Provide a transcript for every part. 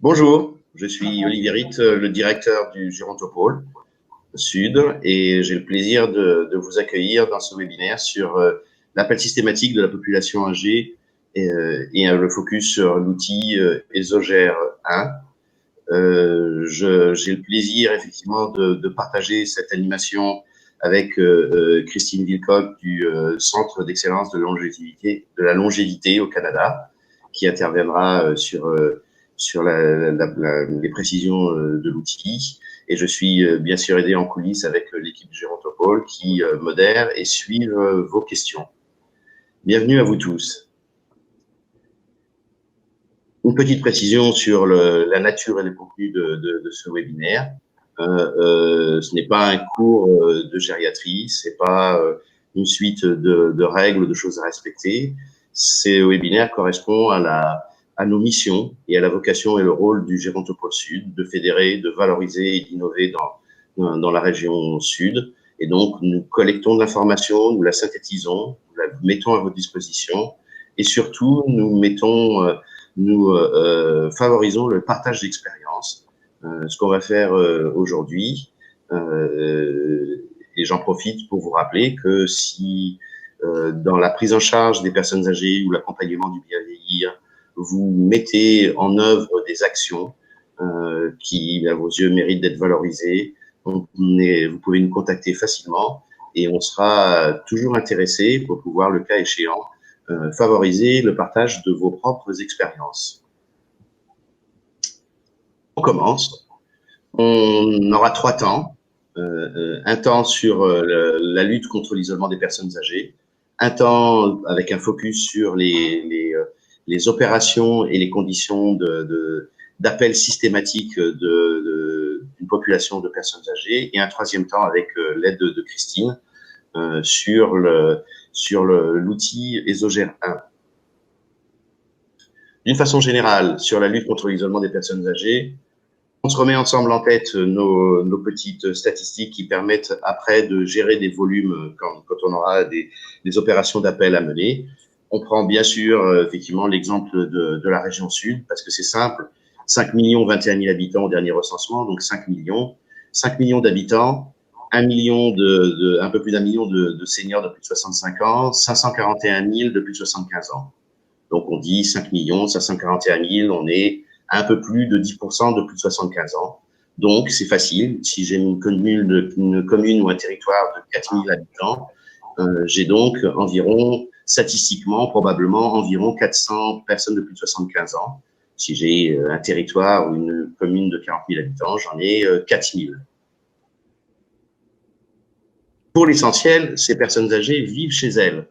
Bonjour, je suis Olivier Ritt, le directeur du Gérontopole Sud, et j'ai le plaisir de vous accueillir dans ce webinaire sur l'appel systématique de la population âgée et le focus sur l'outil ESOGER 1. J'ai le plaisir effectivement de partager cette animation avec Christine Wilcock du Centre d'excellence de la longévité au Canada, qui interviendra sur les précisions de l'outil. Et je suis bien sûr aidé en coulisses avec l'équipe du Gérontopole qui modère et suit vos questions. Bienvenue à vous tous. Une petite précision sur la nature et le contenu de ce webinaire. Ce n'est pas un cours de gériatrie, c'est pas une suite de règles, de choses à respecter. Ce webinaire correspond à nos missions et à la vocation et le rôle du Gérontopole Sud de fédérer, de valoriser et d'innover dans la région Sud. Et donc, nous collectons de l'information, nous la synthétisons, nous la mettons à votre disposition et surtout, nous favorisons le partage d'expériences. Ce qu'on va faire aujourd'hui, et j'en profite pour vous rappeler que si dans la prise en charge des personnes âgées ou l'accompagnement du bien vieillir, vous mettez en œuvre des actions qui, à vos yeux, méritent d'être valorisées, vous pouvez nous contacter facilement et on sera toujours intéressé pour pouvoir, le cas échéant, favoriser le partage de vos propres expériences. On commence. On aura 3 temps. Un temps sur la lutte contre l'isolement des personnes âgées, un temps avec un focus sur les opérations et les conditions d'appel systématique d'une population de personnes âgées, et un 3e temps avec l'aide de Christine sur l'outil ESOGER 1. D'une façon générale, sur la lutte contre l'isolement des personnes âgées, on se remet ensemble en tête nos petites statistiques qui permettent après de gérer des volumes quand on aura des opérations d'appel à mener. On prend bien sûr effectivement l'exemple de la région Sud parce que c'est simple, 5 21 000 habitants au dernier recensement, donc 5 millions d'habitants, un peu plus d'1 million de seniors de plus de 65 ans, 541 000 de plus de 75 ans. Donc on dit 5 541 000, on est un peu plus de 10% de plus de 75 ans. Donc, c'est facile. Si j'ai une commune ou un territoire de 4 000 habitants, j'ai donc environ, statistiquement, probablement environ 400 personnes de plus de 75 ans. Si j'ai un territoire ou une commune de 40 000 habitants, j'en ai 4 000. Pour l'essentiel, ces personnes âgées vivent chez elles,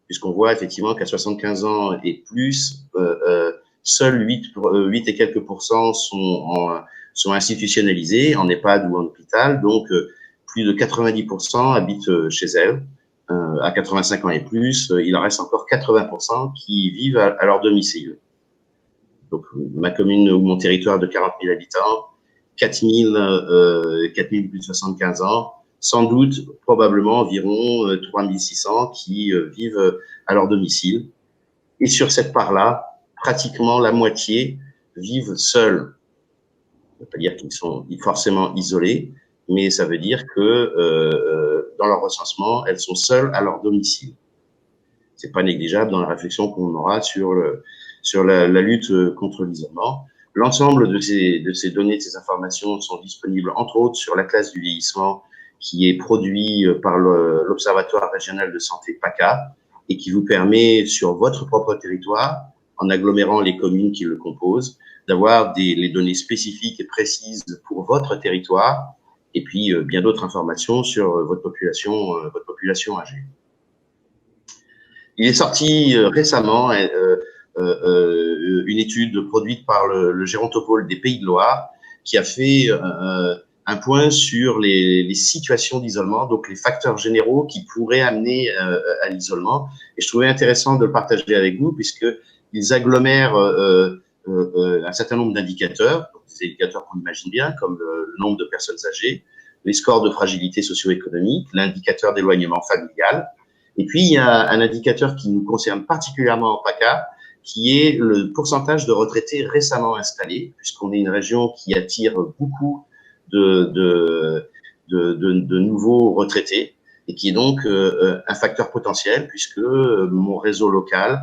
puisqu'on voit effectivement qu'à 75 ans et plus, seuls 8 et quelques pourcents sont institutionnalisés en EHPAD ou en hôpital, donc plus de 90% habitent chez elles. À 85 ans et plus, il en reste encore 80% qui vivent à leur domicile. Donc ma commune ou mon territoire de 40 000 habitants, 4 000 plus de 75 ans, sans doute probablement environ 3 600 qui vivent à leur domicile. Et sur cette part-là, pratiquement la moitié vivent seuls. Ça ne veut pas dire qu'ils sont forcément isolés, mais ça veut dire que dans leur recensement, elles sont seules à leur domicile. C'est pas négligeable dans la réflexion qu'on aura sur la lutte contre l'isolement. L'ensemble de ces données, de ces informations sont disponibles entre autres sur l'Atlas du vieillissement qui est produit par l'Observatoire régional de santé PACA et qui vous permet sur votre propre territoire, en agglomérant les communes qui le composent, d'avoir les données spécifiques et précises pour votre territoire et puis bien d'autres informations sur votre population âgée. Il est sorti récemment une étude produite par le Gérontopole des Pays de Loire qui a fait un point sur les situations d'isolement, donc les facteurs généraux qui pourraient amener à l'isolement. Et je trouvais intéressant de le partager avec vous puisqu'ils agglomèrent un certain nombre d'indicateurs, des indicateurs qu'on imagine bien, comme le nombre de personnes âgées, les scores de fragilité socio-économique, l'indicateur d'éloignement familial. Et puis, il y a un indicateur qui nous concerne particulièrement en PACA, qui est le pourcentage de retraités récemment installés, puisqu'on est une région qui attire beaucoup de nouveaux retraités et qui est donc un facteur potentiel, puisque mon réseau local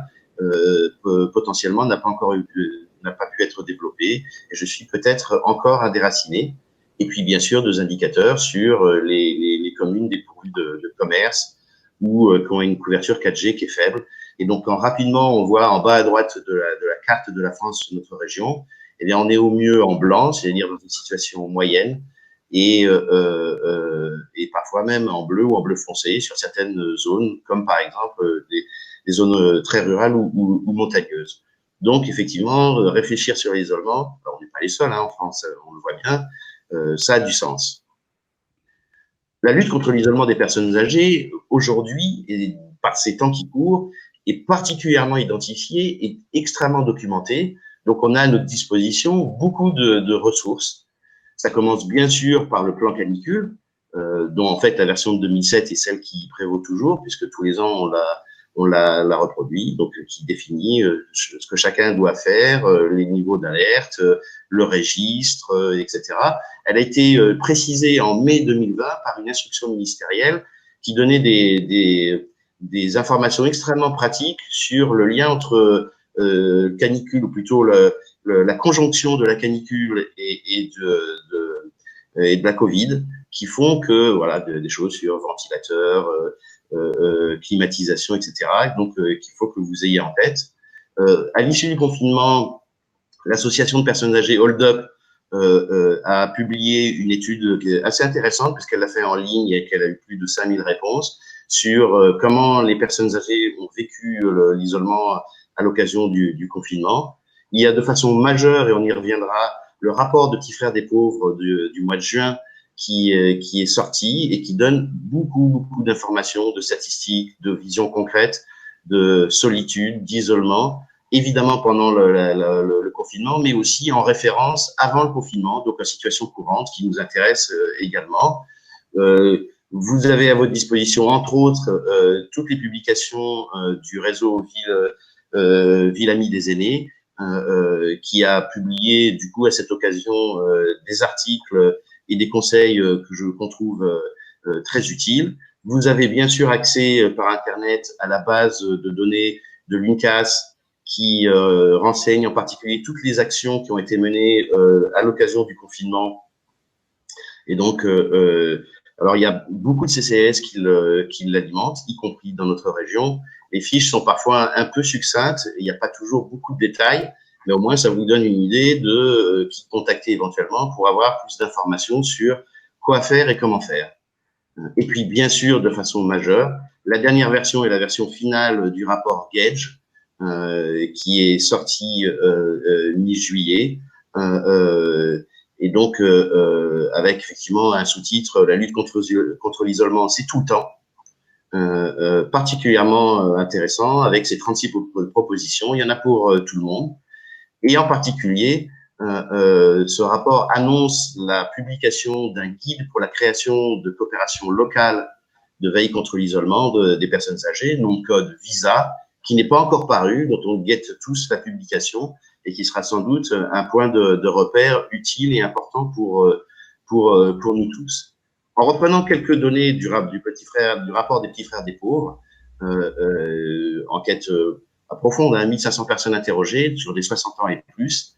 potentiellement n'a pas pu être développé et je suis peut-être encore un déraciné. Et puis, bien sûr, 2 indicateurs sur les communes dépourvues de commerce ou qui ont une couverture 4G qui est faible. Et donc, quand rapidement, on voit en bas à droite de la carte de la France, notre région, eh bien, on est au mieux en blanc, c'est-à-dire dans une situation moyenne, et parfois même en bleu ou en bleu foncé sur certaines zones, comme par exemple des zones très rurales ou montagneuses. Donc, effectivement, réfléchir sur l'isolement, on n'est pas les seuls en France, on le voit bien, ça a du sens. La lutte contre l'isolement des personnes âgées, aujourd'hui, et par ces temps qui courent, est particulièrement identifiée et extrêmement documentée. Donc, on a à notre disposition beaucoup de ressources. Ça commence bien sûr par le plan canicule, dont en fait la version de 2007 est celle qui prévaut toujours, puisque tous les ans on la reproduit, donc qui définit ce que chacun doit faire, les niveaux d'alerte, le registre, etc. Elle a été précisée en mai 2020 par une instruction ministérielle qui donnait des informations extrêmement pratiques sur le lien entre canicule, ou plutôt la conjonction de la canicule et de la Covid, qui font que voilà des choses sur ventilateur, climatisation, etc. Donc qu'il faut que vous ayez en tête. À l'issue du confinement, l'association de personnes âgées Hold Up a publié une étude qui est assez intéressante puisqu'elle l'a fait en ligne et qu'elle a eu plus de 5000 réponses sur comment les personnes âgées ont vécu l'isolement à l'occasion du confinement. Il y a de façon majeure, et on y reviendra, le rapport de Petits Frères des Pauvres du mois de juin qui est sorti et qui donne beaucoup d'informations, de statistiques, de visions concrètes, de solitude, d'isolement, évidemment pendant le confinement, mais aussi en référence avant le confinement, donc la situation courante qui nous intéresse également. Vous avez à votre disposition, entre autres, toutes les publications du réseau Ville Amie des Aînés, qui a publié du coup à cette occasion des articles et des conseils qu'on trouve très utiles. Vous avez bien sûr accès par Internet à la base de données de l'UNCAS qui renseigne en particulier toutes les actions qui ont été menées à l'occasion du confinement. Et donc, alors il y a beaucoup de CCAS qui l'alimentent, y compris dans notre région. Les fiches sont parfois un peu succinctes, il n'y a pas toujours beaucoup de détails, mais au moins ça vous donne une idée de qui contacter éventuellement pour avoir plus d'informations sur quoi faire et comment faire. Et puis, bien sûr, de façon majeure, la dernière version est la version finale du rapport Gage, qui est sorti mi-juillet, et donc avec effectivement un sous-titre « La lutte contre l'isolement, c'est tout le temps », particulièrement intéressant, avec ses 36 propositions. Il y en a pour tout le monde. Et en particulier, ce rapport annonce la publication d'un guide pour la création de coopérations locales de veille contre l'isolement des personnes âgées, nom de code VISA, qui n'est pas encore paru, dont on guette tous la publication et qui sera sans doute un point de repère utile et important pour nous tous. En reprenant quelques données du rapport des Petits Frères des Pauvres, enquête profonde, 1500 personnes interrogées sur des 60 ans et plus,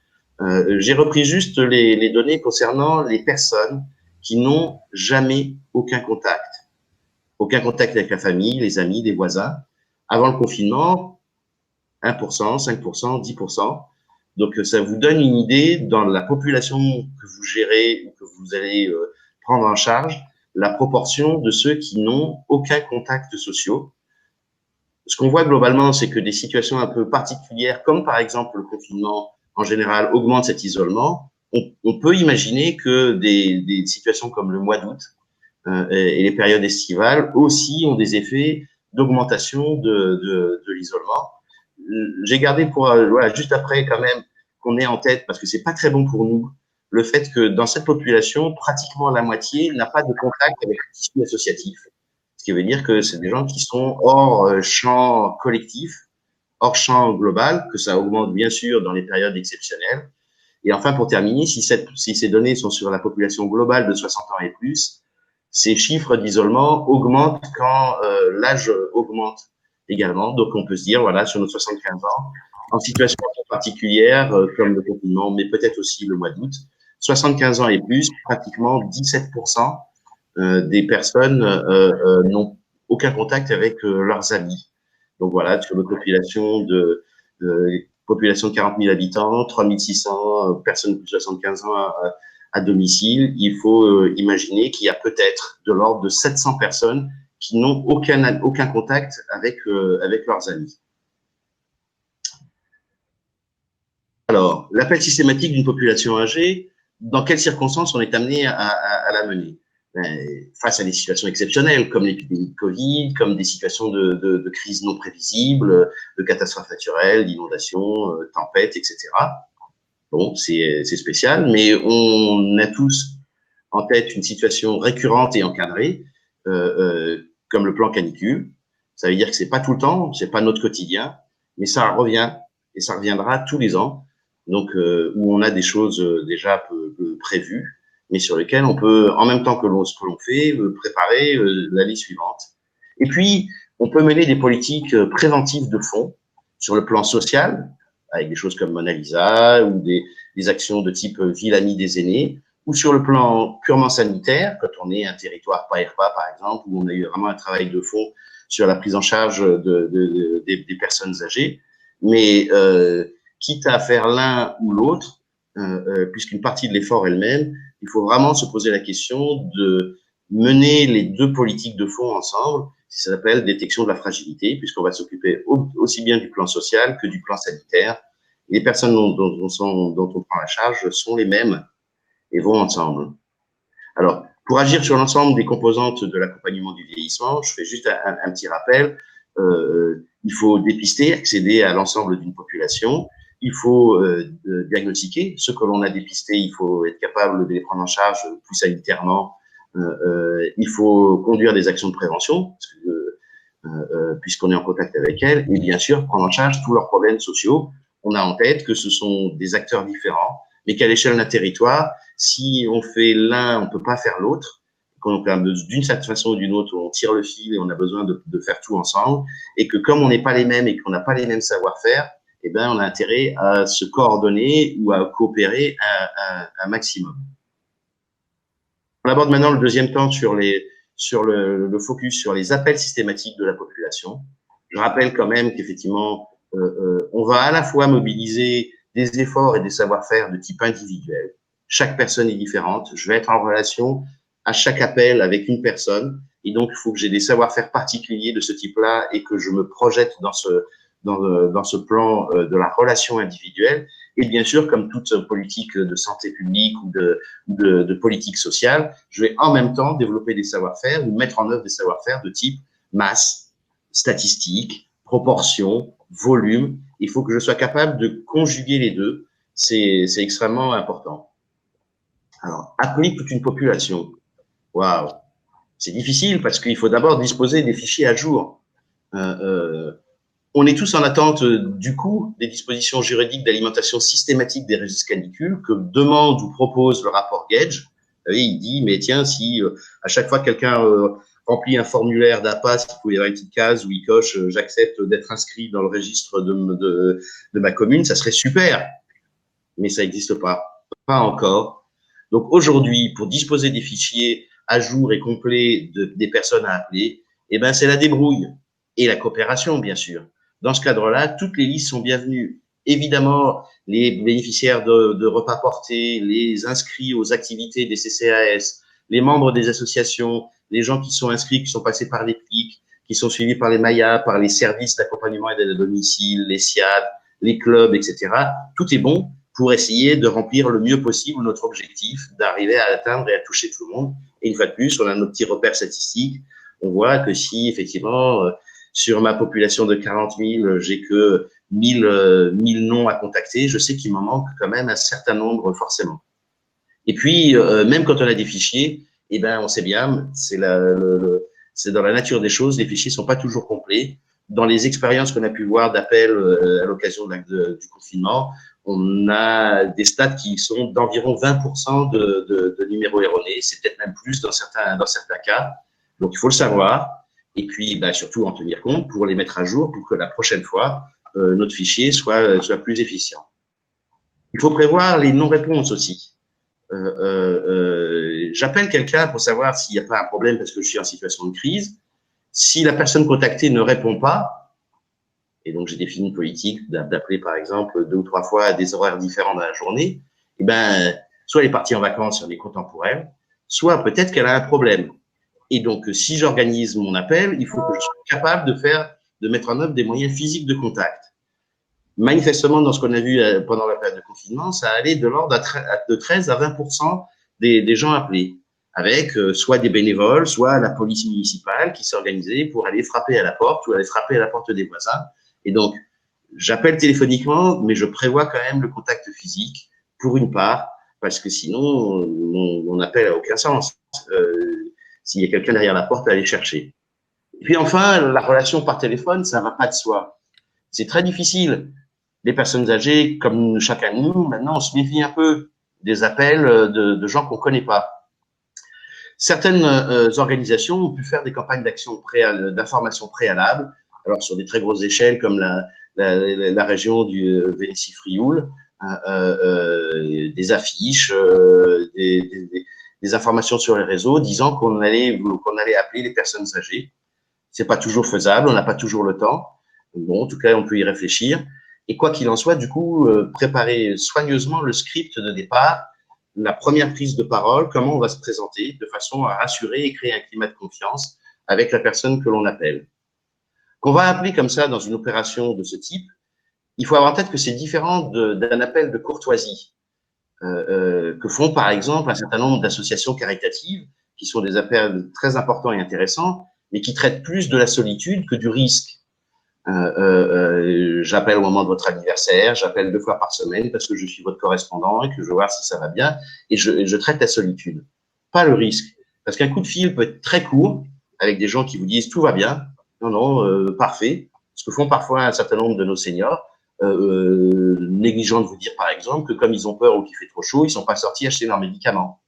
j'ai repris juste les données concernant les personnes qui n'ont jamais aucun contact avec la famille, les amis, les voisins. Avant le confinement, 1%, 5%, 10%. Donc, ça vous donne une idée dans la population que vous gérez ou que vous allez prendre en charge, la proportion de ceux qui n'ont aucun contact social. Ce qu'on voit globalement, c'est que des situations un peu particulières, comme par exemple le confinement, en général, augmentent cet isolement. On peut imaginer que des situations comme le mois d'août et les périodes estivales aussi ont des effets d'augmentation de l'isolement. J'ai gardé voilà, juste après quand même qu'on ait en tête, parce que c'est pas très bon pour nous, le fait que dans cette population, pratiquement la moitié n'a pas de contact avec le tissu associatif. Ce qui veut dire que c'est des gens qui sont hors champ collectif hors champ global, que ça augmente bien sûr dans les périodes exceptionnelles. Et enfin, pour terminer, si ces données sont sur la population globale de 60 ans et plus, ces chiffres d'isolement augmentent quand l'âge augmente également. Donc, on peut se dire, voilà, sur nos 75 ans, en situation particulière, comme le confinement, mais peut-être aussi le mois d'août, 75 ans et plus, pratiquement 17% des personnes n'ont aucun contact avec leurs amis. Donc voilà, sur notre population population de 40 000 habitants, 3 600 personnes de plus de 75 ans à domicile, il faut imaginer qu'il y a peut-être de l'ordre de 700 personnes qui n'ont aucun contact avec leurs amis. Alors, l'appel systématique d'une population âgée, dans quelles circonstances on est amené à la mener? Face à des situations exceptionnelles, comme l'épidémie de Covid, comme des situations de crise non prévisibles, de catastrophes naturelles, d'inondations, tempêtes, etc. Bon, c'est spécial, mais on a tous en tête une situation récurrente et encadrée, comme le plan canicule. Ça veut dire que c'est pas tout le temps, c'est pas notre quotidien, mais ça revient et ça reviendra tous les ans. Donc, où on a des choses déjà prévues, mais sur lesquelles on peut, en même temps que ce que l'on fait, préparer l'année suivante. Et puis, on peut mener des politiques préventives de fond sur le plan social, avec des choses comme Mona Lisa ou des actions de type ville amie des aînés, ou sur le plan purement sanitaire, quand on est un territoire pas ERPA, par exemple, où on a eu vraiment un travail de fond sur la prise en charge des personnes âgées. Mais quitte à faire l'un ou l'autre, puisqu'une partie de l'effort est le même, il faut vraiment se poser la question de mener les deux politiques de fond ensemble. Ça s'appelle détection de la fragilité, puisqu'on va s'occuper aussi bien du plan social que du plan sanitaire. Les personnes dont on prend la charge sont les mêmes et vont ensemble. Alors, pour agir sur l'ensemble des composantes de l'accompagnement du vieillissement, je fais juste un petit rappel. Il faut dépister, accéder à l'ensemble d'une population. Il faut diagnostiquer ce que l'on a dépisté. Il faut être capable de les prendre en charge plus sanitairement. Il faut conduire des actions de prévention, puisqu'on est en contact avec elles. Et bien sûr, prendre en charge tous leurs problèmes sociaux. On a en tête que ce sont des acteurs différents, mais qu'à l'échelle d'un territoire, si on fait l'un, on ne peut pas faire l'autre. Donc, d'une certaine façon ou d'une autre, on tire le fil et on a besoin de faire tout ensemble. Et que comme on n'est pas les mêmes et qu'on n'a pas les mêmes savoir-faire, eh ben, on a intérêt à se coordonner ou à coopérer un maximum. On aborde maintenant le deuxième temps sur le focus sur les appels systématiques de la population. Je rappelle quand même qu'effectivement, on va à la fois mobiliser des efforts et des savoir-faire de type individuel. Chaque personne est différente. Je vais être en relation à chaque appel avec une personne. Et donc, il faut que j'ai des savoir-faire particuliers de ce type-là et que je me projette dans ce plan de la relation individuelle. Et bien sûr, comme toute politique de santé publique ou de politique sociale, je vais en même temps développer des savoir-faire ou mettre en œuvre des savoir-faire de type masse, statistique, proportion, volume. Il faut que je sois capable de conjuguer les deux. C'est extrêmement important. Alors, appeler toute une population. Waouh, c'est difficile parce qu'il faut d'abord disposer des fichiers à jour. On est tous en attente du coup des dispositions juridiques d'alimentation systématique des registres canicules que demande ou propose le rapport Gage. Vous savez, il dit, mais tiens, si à chaque fois que quelqu'un remplit un formulaire d'APA, il faut y avoir une petite case où il coche j'accepte d'être inscrit dans le registre de ma commune, ça serait super. Mais ça n'existe pas. Pas encore. Donc aujourd'hui, pour disposer des fichiers à jour et complets des personnes à appeler, eh ben, c'est la débrouille et la coopération, bien sûr. Dans ce cadre-là, toutes les listes sont bienvenues. Évidemment, les bénéficiaires de repas portés, les inscrits aux activités des CCAS, les membres des associations, les gens qui sont inscrits, qui sont passés par les PIC, qui sont suivis par les MAIA, par les services d'accompagnement et d'aide à domicile, les SIAD, les clubs, etc. Tout est bon pour essayer de remplir le mieux possible notre objectif, d'arriver à atteindre et à toucher tout le monde. Et une fois de plus, on a nos petits repères statistiques. On voit que si, effectivement, sur ma population de 40 000, j'ai que 1000 noms à contacter, je sais qu'il m'en manque quand même un certain nombre, forcément. Et puis, même quand on a des fichiers, eh ben, on sait bien, c'est dans la nature des choses, les fichiers sont pas toujours complets. dans les expériences qu'on a pu voir d'appels à l'occasion du confinement, on a des stats qui sont d'environ 20% de numéros erronés. C'est peut-être même plus dans certains cas. Donc, il faut le savoir. Et puis, bah, surtout en tenir compte pour les mettre à jour pour que la prochaine fois, notre fichier soit plus efficient. Il faut prévoir les non-réponses aussi. J'appelle quelqu'un pour savoir s'il n'y a pas un problème parce que je suis en situation de crise. Si la personne contactée ne répond pas, et donc j'ai défini une politique d'appeler par exemple 2 ou 3 fois à des horaires différents dans la journée, et ben, soit elle est partie en vacances, on est content pour elle, soit peut-être qu'elle a un problème. Et donc, si j'organise mon appel, il faut que je sois capable de mettre en œuvre des moyens physiques de contact. Manifestement, dans ce qu'on a vu pendant la période de confinement, ça allait de l'ordre de 13 à 20% des gens appelés, avec soit des bénévoles, soit la police municipale qui s'organisait pour aller frapper à la porte ou aller frapper à la porte des voisins. Et donc, j'appelle téléphoniquement, mais je prévois quand même le contact physique, pour une part, parce que sinon, mon appel n'a aucun sens. S'il y a quelqu'un derrière la porte à aller chercher. Et puis enfin, la relation par téléphone, ça ne va pas de soi. C'est très difficile. Les personnes âgées, comme chacun de nous, maintenant, on se méfie un peu des appels de gens qu'on ne connaît pas. Certaines organisations ont pu faire des campagnes d'information préalable, alors sur des très grosses échelles comme la région du Vénétie-Frioul, des affiches, des informations sur les réseaux disant qu'on allait appeler les personnes âgées. C'est pas toujours faisable, on n'a pas toujours le temps. Bon, en tout cas, on peut y réfléchir. Et quoi qu'il en soit, du coup, préparer soigneusement le script de départ, la première prise de parole, comment on va se présenter, de façon à rassurer et créer un climat de confiance avec la personne que l'on appelle. Qu'on va appeler comme ça dans une opération de ce type, il faut avoir en tête que c'est différent d'un appel de courtoisie que font par exemple un certain nombre d'associations caritatives, qui sont des appels très importants et intéressants, mais qui traitent plus de la solitude que du risque. J'appelle au moment de votre anniversaire, j'appelle 2 fois par semaine parce que je suis votre correspondant et que je veux voir si ça va bien, et je traite la solitude, pas le risque. Parce qu'un coup de fil peut être très court, avec des gens qui vous disent tout va bien, non, parfait, ce que font parfois un certain nombre de nos seniors, négligent de vous dire par exemple que comme ils ont peur ou qu'il fait trop chaud, ils sont pas sortis acheter leurs médicaments.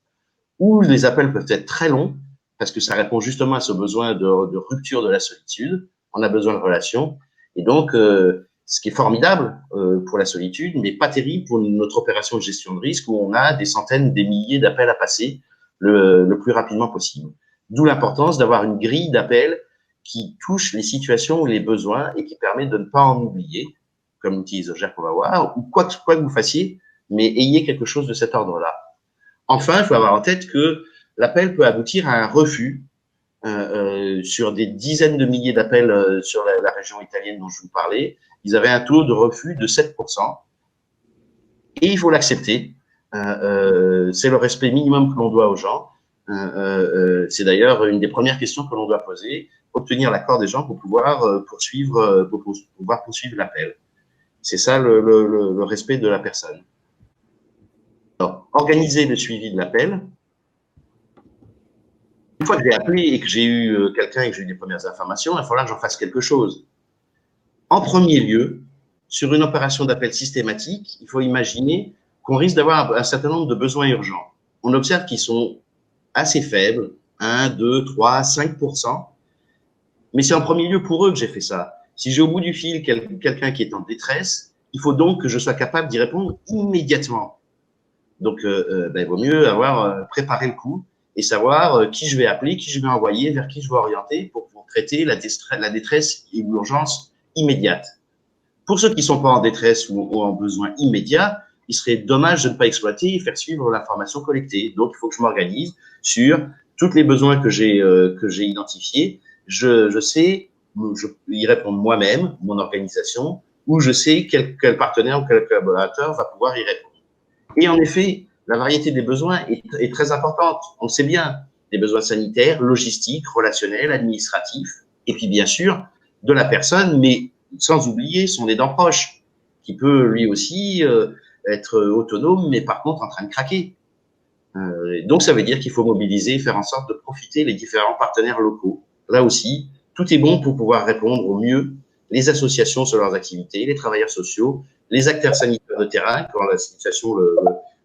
Ou les appels peuvent être très longs, parce que ça répond justement à ce besoin de rupture de la solitude, on a besoin de relations, et donc ce qui est formidable pour la solitude, mais pas terrible pour notre opération de gestion de risque où on a des centaines, des milliers d'appels à passer le plus rapidement possible. D'où l'importance d'avoir une grille d'appels qui touche les situations ou les besoins et qui permet de ne pas en oublier, comme l'outil isogère qu'on va voir, ou quoi que vous fassiez, mais ayez quelque chose de cet ordre-là. Enfin, il faut avoir en tête que l'appel peut aboutir à un refus sur des dizaines de milliers d'appels sur la région italienne dont je vous parlais. Ils avaient un taux de refus de 7%. Et il faut l'accepter. C'est le respect minimum que l'on doit aux gens. C'est d'ailleurs une des premières questions que l'on doit poser, obtenir l'accord des gens pour pouvoir poursuivre l'appel. C'est ça le respect de la personne. Alors, organiser le suivi de l'appel. Une fois que j'ai appelé et que j'ai eu quelqu'un et que j'ai eu des premières informations, il va falloir que j'en fasse quelque chose. En premier lieu, sur une opération d'appel systématique, il faut imaginer qu'on risque d'avoir un certain nombre de besoins urgents. On observe qu'ils sont assez faibles, 1, 2, 3, 5%, mais c'est en premier lieu pour eux que j'ai fait ça. Si j'ai au bout du fil quelqu'un qui est en détresse, il faut donc que je sois capable d'y répondre immédiatement. Donc, il vaut mieux avoir préparé le coup et savoir qui je vais appeler, qui je vais envoyer, vers qui je vais orienter pour traiter la détresse et l'urgence immédiate. Pour ceux qui ne sont pas en détresse ou en besoin immédiat, il serait dommage de ne pas exploiter et faire suivre l'information collectée. Donc, il faut que je m'organise sur tous les besoins que j'ai identifiés. Je sais y répondre moi-même, mon organisation, ou je sais quel partenaire ou quel collaborateur va pouvoir y répondre. Et en effet, la variété des besoins est très importante. On le sait bien. Des besoins sanitaires, logistiques, relationnels, administratifs, et puis bien sûr de la personne, mais sans oublier son aidant proche, qui peut lui aussi être autonome, mais par contre en train de craquer. Donc ça veut dire qu'il faut mobiliser, faire en sorte de profiter les différents partenaires locaux. Là aussi, tout est bon pour pouvoir répondre au mieux les associations sur leurs activités, les travailleurs sociaux, les acteurs sanitaires de terrain quand la situation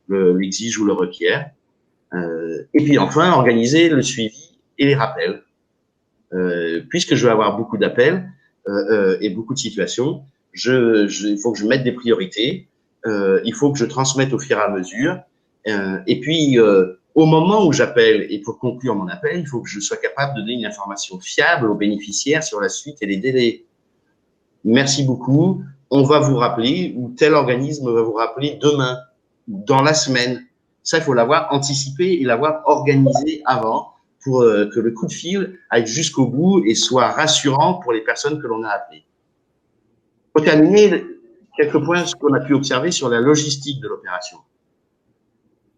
l'exige ou le requiert. Et puis enfin, organiser le suivi et les rappels. Puisque je vais avoir beaucoup d'appels et beaucoup de situations, il faut que je mette des priorités, il faut que je transmette au fur et à mesure. Et puis, au moment où j'appelle et pour conclure mon appel, il faut que je sois capable de donner une information fiable aux bénéficiaires sur la suite et les délais. Merci beaucoup, on va vous rappeler, ou tel organisme va vous rappeler demain, dans la semaine. Ça, il faut l'avoir anticipé et l'avoir organisé avant pour que le coup de fil aille jusqu'au bout et soit rassurant pour les personnes que l'on a appelées. Pour terminer, quelques points qu'on a pu observer sur la logistique de l'opération.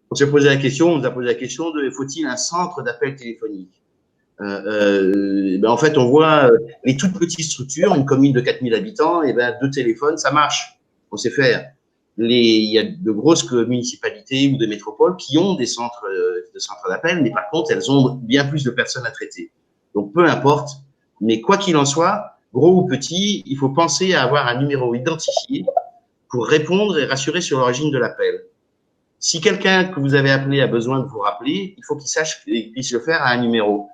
On s'est posé la question, on nous a posé la question de faut-il un centre d'appel téléphonique? En fait, on voit les toutes petites structures, une commune de 4000 habitants, et 2 téléphones, ça marche, on sait faire. Il y a de grosses municipalités ou des métropoles qui ont des centres d'appel, mais par contre, elles ont bien plus de personnes à traiter. Donc, peu importe, mais quoi qu'il en soit, gros ou petit, il faut penser à avoir un numéro identifié pour répondre et rassurer sur l'origine de l'appel. Si quelqu'un que vous avez appelé a besoin de vous rappeler, il faut qu'il sache qu'il puisse le faire à un numéro,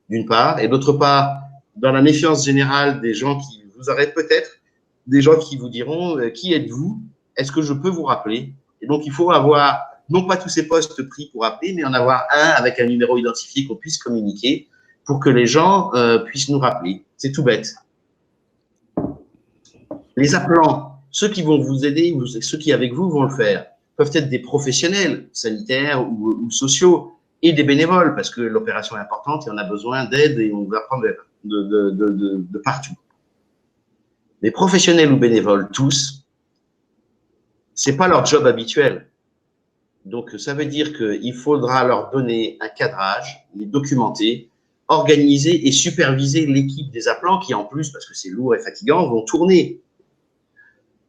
d'une part, et d'autre part, dans la méfiance générale des gens qui vous arrêtent peut-être, des gens qui vous diront qui êtes-vous? Est-ce que je peux vous rappeler? Et donc, il faut avoir, non pas tous ces postes pris pour appeler, mais en avoir un avec un numéro identifié qu'on puisse communiquer pour que les gens puissent nous rappeler. C'est tout bête. Les appelants, ceux qui vont vous aider, ceux qui avec vous vont le faire, peuvent être des professionnels sanitaires ou sociaux et des bénévoles, parce que l'opération est importante et on a besoin d'aide et on va prendre de partout. Les professionnels ou bénévoles, tous, c'est pas leur job habituel. Donc, ça veut dire qu'il faudra leur donner un cadrage, les documenter, organiser et superviser l'équipe des appelants qui, en plus, parce que c'est lourd et fatigant, vont tourner.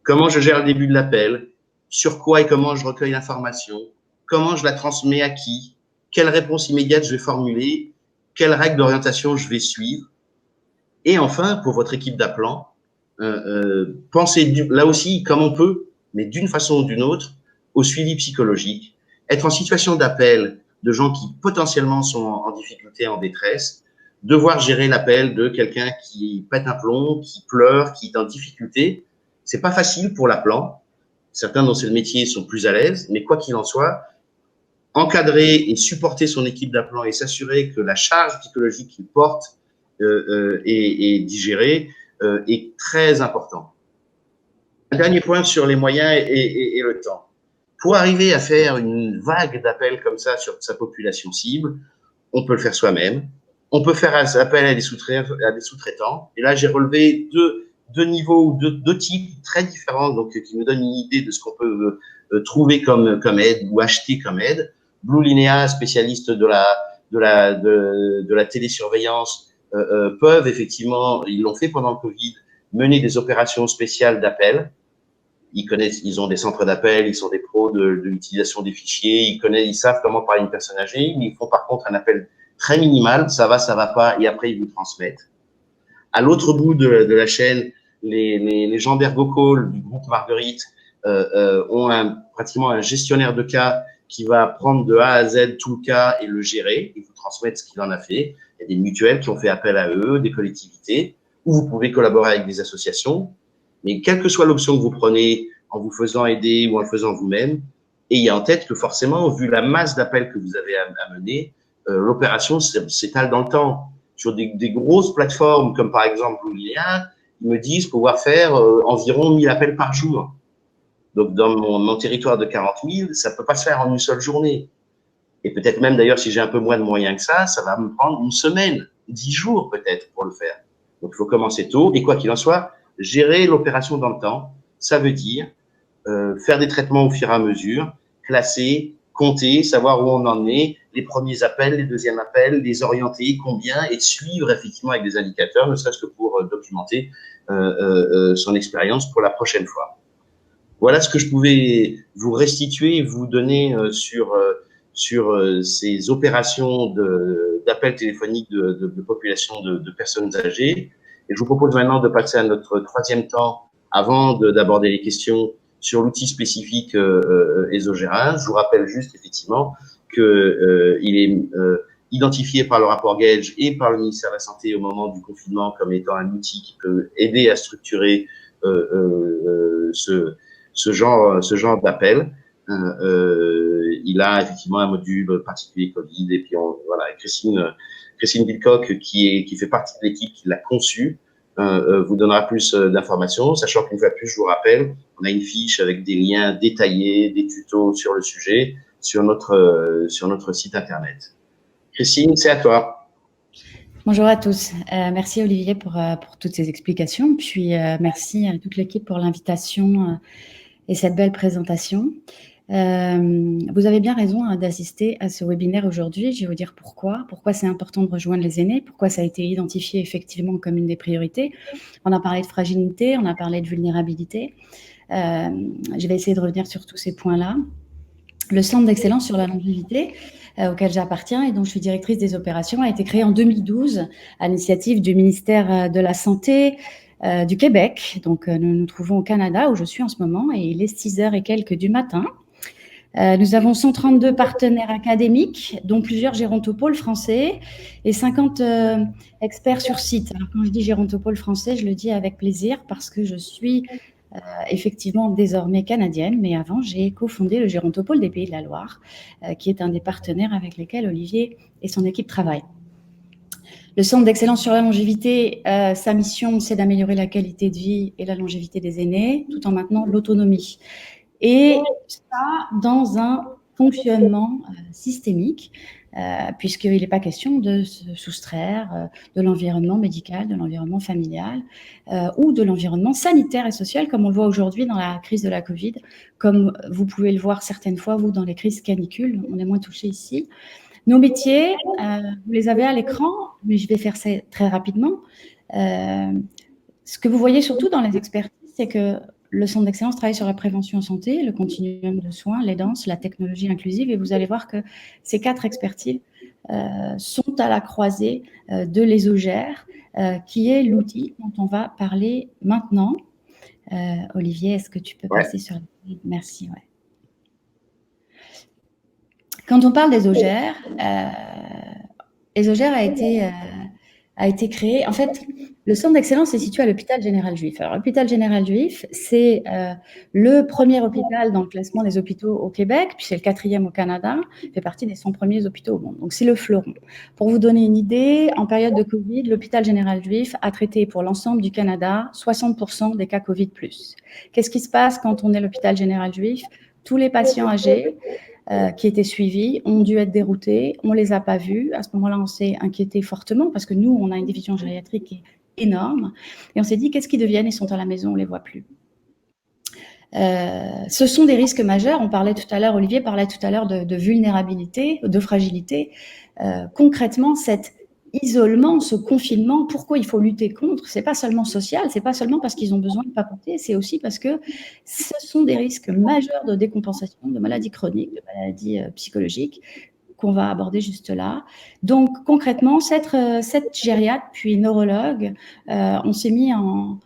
Comment je gère le début de l'appel? Sur quoi et comment je recueille l'information? Comment je la transmets à qui? Quelle réponse immédiate je vais formuler? Quelles règles d'orientation je vais suivre? Et enfin, pour votre équipe d'appelants, pensez là aussi, comme on peut, mais d'une façon ou d'une autre, au suivi psychologique. Être en situation d'appel de gens qui potentiellement sont en difficulté, en détresse, devoir gérer l'appel de quelqu'un qui pète un plomb, qui pleure, qui est en difficulté, c'est pas facile pour l'appelant. Certains dont c'est le métier sont plus à l'aise, mais quoi qu'il en soit, encadrer et supporter son équipe d'appelants et s'assurer que la charge psychologique qu'il porte est digérée est très important. Un dernier point sur les moyens et le temps. Pour arriver à faire une vague d'appels comme ça sur sa population cible, on peut le faire soi-même. On peut faire appel à des sous-traitants. Et là, j'ai relevé deux niveaux, deux types très différents, donc qui nous donnent une idée de ce qu'on peut trouver comme aide ou acheter comme aide. Blue Linea, spécialiste de la télésurveillance, peuvent effectivement, ils l'ont fait pendant le Covid, mener des opérations spéciales d'appel. Ils ont des centres d'appel, ils sont des pros de l'utilisation des fichiers, ils savent comment parler à une personne âgée, mais ils font par contre un appel très minimal, ça va pas, et après ils vous transmettent. À l'autre bout de la chaîne, les gens d'ErgoCall du groupe Marguerite ont pratiquement un gestionnaire de cas qui va prendre de A à Z tout le cas et le gérer, et vous transmettre ce qu'il en a fait. Il y a des mutuelles qui ont fait appel à eux, des collectivités, ou vous pouvez collaborer avec des associations. Mais quelle que soit l'option que vous prenez, en vous faisant aider ou en le faisant vous-même, ayez en tête que forcément, vu la masse d'appels que vous avez à mener, l'opération s'étale dans le temps. Sur des grosses plateformes comme par exemple Lulia, ils me disent pouvoir faire environ 1000 appels par jour. Donc dans mon territoire de 40 000, ça peut pas se faire en une seule journée. Et peut-être même d'ailleurs, si j'ai un peu moins de moyens que ça va me prendre une semaine, 10 jours peut-être pour le faire. Donc il faut commencer tôt. Et quoi qu'il en soit, gérer l'opération dans le temps, ça veut dire faire des traitements au fur et à mesure, classer, compter, savoir où on en est, les premiers appels, les deuxièmes appels, les orienter, combien, et suivre effectivement avec des indicateurs, ne serait-ce que pour documenter son expérience pour la prochaine fois. Voilà ce que je pouvais vous restituer et vous donner sur ces opérations d'appels téléphoniques de population de personnes âgées. Et je vous propose maintenant de passer à notre troisième temps avant d'aborder les questions sur l'outil spécifique ésogérin. Je vous rappelle juste effectivement qu'il est identifié par le rapport Gage et par le ministère de la Santé au moment du confinement comme étant un outil qui peut aider à structurer ce genre d'appel. Il a effectivement un module particulier Covid et puis voilà, Christine Wilcock qui fait partie de l'équipe qui l'a conçu vous donnera plus d'informations, sachant qu'une fois de plus, je vous rappelle, on a une fiche avec des liens détaillés, des tutos sur le sujet sur notre site internet. Christine, c'est à toi. Bonjour à tous. Merci Olivier pour toutes ces explications. Puis merci à toute l'équipe pour l'invitation et cette belle présentation. Vous avez bien raison d'assister à ce webinaire aujourd'hui. Je vais vous dire pourquoi. Pourquoi c'est important de rejoindre les aînés. Pourquoi ça a été identifié effectivement comme une des priorités. On a parlé de fragilité, on a parlé de vulnérabilité. Je vais essayer de revenir sur tous ces points-là. Le Centre d'excellence sur la longévité, auquel j'appartiens et dont je suis directrice des opérations, a été créé en 2012 à l'initiative du ministère de la Santé du Québec. Donc, nous nous trouvons au Canada, où je suis en ce moment, et il est 6h et quelques du matin. Nous avons 132 partenaires académiques, dont plusieurs gérontopôles français et 50 experts sur site. Alors, quand je dis gérontopôle français, je le dis avec plaisir parce que je suis effectivement désormais canadienne, mais avant, j'ai cofondé le Gérontopôle des Pays de la Loire, qui est un des partenaires avec lesquels Olivier et son équipe travaillent. Le Centre d'excellence sur la longévité, sa mission, c'est d'améliorer la qualité de vie et la longévité des aînés, tout en maintenant l'autonomie. Et ça, dans un fonctionnement systémique, puisqu'il n'est pas question de se soustraire de l'environnement médical, de l'environnement familial ou de l'environnement sanitaire et social, comme on le voit aujourd'hui dans la crise de la Covid, comme vous pouvez le voir certaines fois, vous, dans les crises canicules, on est moins touchés ici. Nos métiers, vous les avez à l'écran, mais je vais faire ça très rapidement. Ce que vous voyez surtout dans les expertises, c'est que le Centre d'excellence travaille sur la prévention en santé, le continuum de soins, l'aidance, la technologie inclusive, et vous allez voir que ces 4 expertises sont à la croisée de l'ésogère, qui est l'outil dont on va parler maintenant. Olivier, est-ce que tu peux passer sur la slide? Merci. Ouais. Quand on parle d'ésogère, ésogère a été créé. En fait, le centre d'excellence est situé à l'hôpital général juif. Alors, l'hôpital général juif, c'est le premier hôpital dans le classement des hôpitaux au Québec, puis c'est le 4e au Canada, il fait partie des 100 premiers hôpitaux au monde. Donc, c'est le fleuron. Pour vous donner une idée, en période de Covid, l'hôpital général juif a traité pour l'ensemble du Canada 60% des cas Covid+. Qu'est-ce qui se passe quand on est l'hôpital général juif? Tous les patients âgés qui étaient suivis ont dû être déroutés, on ne les a pas vus. À ce moment-là, on s'est inquiété fortement parce que nous, on a une division gériatrique qui est énorme. Et on s'est dit, qu'est-ce qu'ils deviennent? Ils sont à la maison, on ne les voit plus. Ce sont des risques majeurs. On parlait tout à l'heure, Olivier parlait tout à l'heure de vulnérabilité, de fragilité. Concrètement, cet isolement, ce confinement, pourquoi il faut lutter contre? C'est pas seulement social, c'est pas seulement parce qu'ils ont besoin de papoter, c'est aussi parce que ce sont des risques majeurs de décompensation, de maladies chroniques, de maladies psychologiques qu'on va aborder juste là. Donc concrètement, cette gériatre puis neurologue, on s'est mis en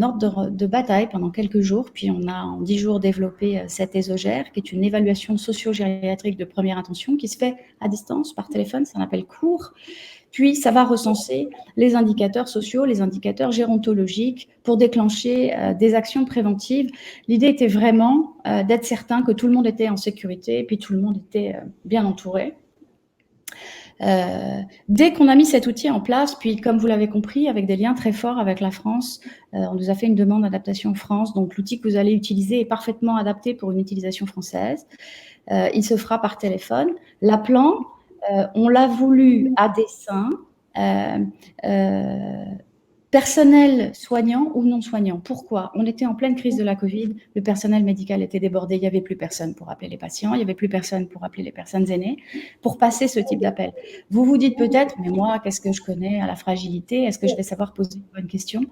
ordre de bataille pendant quelques jours, puis on a en 10 jours développé cette ésogère, qui est une évaluation socio-gériatrique de première intention qui se fait à distance, par téléphone, ça s'appelle cours. Puis ça va recenser les indicateurs sociaux, les indicateurs gérontologiques pour déclencher des actions préventives. L'idée était vraiment d'être certain que tout le monde était en sécurité et puis tout le monde était bien entouré. Dès qu'on a mis cet outil en place, puis comme vous l'avez compris, avec des liens très forts avec la France, on nous a fait une demande d'adaptation France, donc l'outil que vous allez utiliser est parfaitement adapté pour une utilisation française. Il se fera par téléphone. L'appelant, on l'a voulu à dessein, personnel soignant ou non soignant. Pourquoi? On était en pleine crise de la Covid, le personnel médical était débordé, il n'y avait plus personne pour appeler les patients, il n'y avait plus personne pour appeler les personnes aînées, pour passer ce type d'appel. Vous vous dites peut-être, mais moi, qu'est-ce que je connais à la fragilité? Est-ce que je vais savoir poser une bonne question?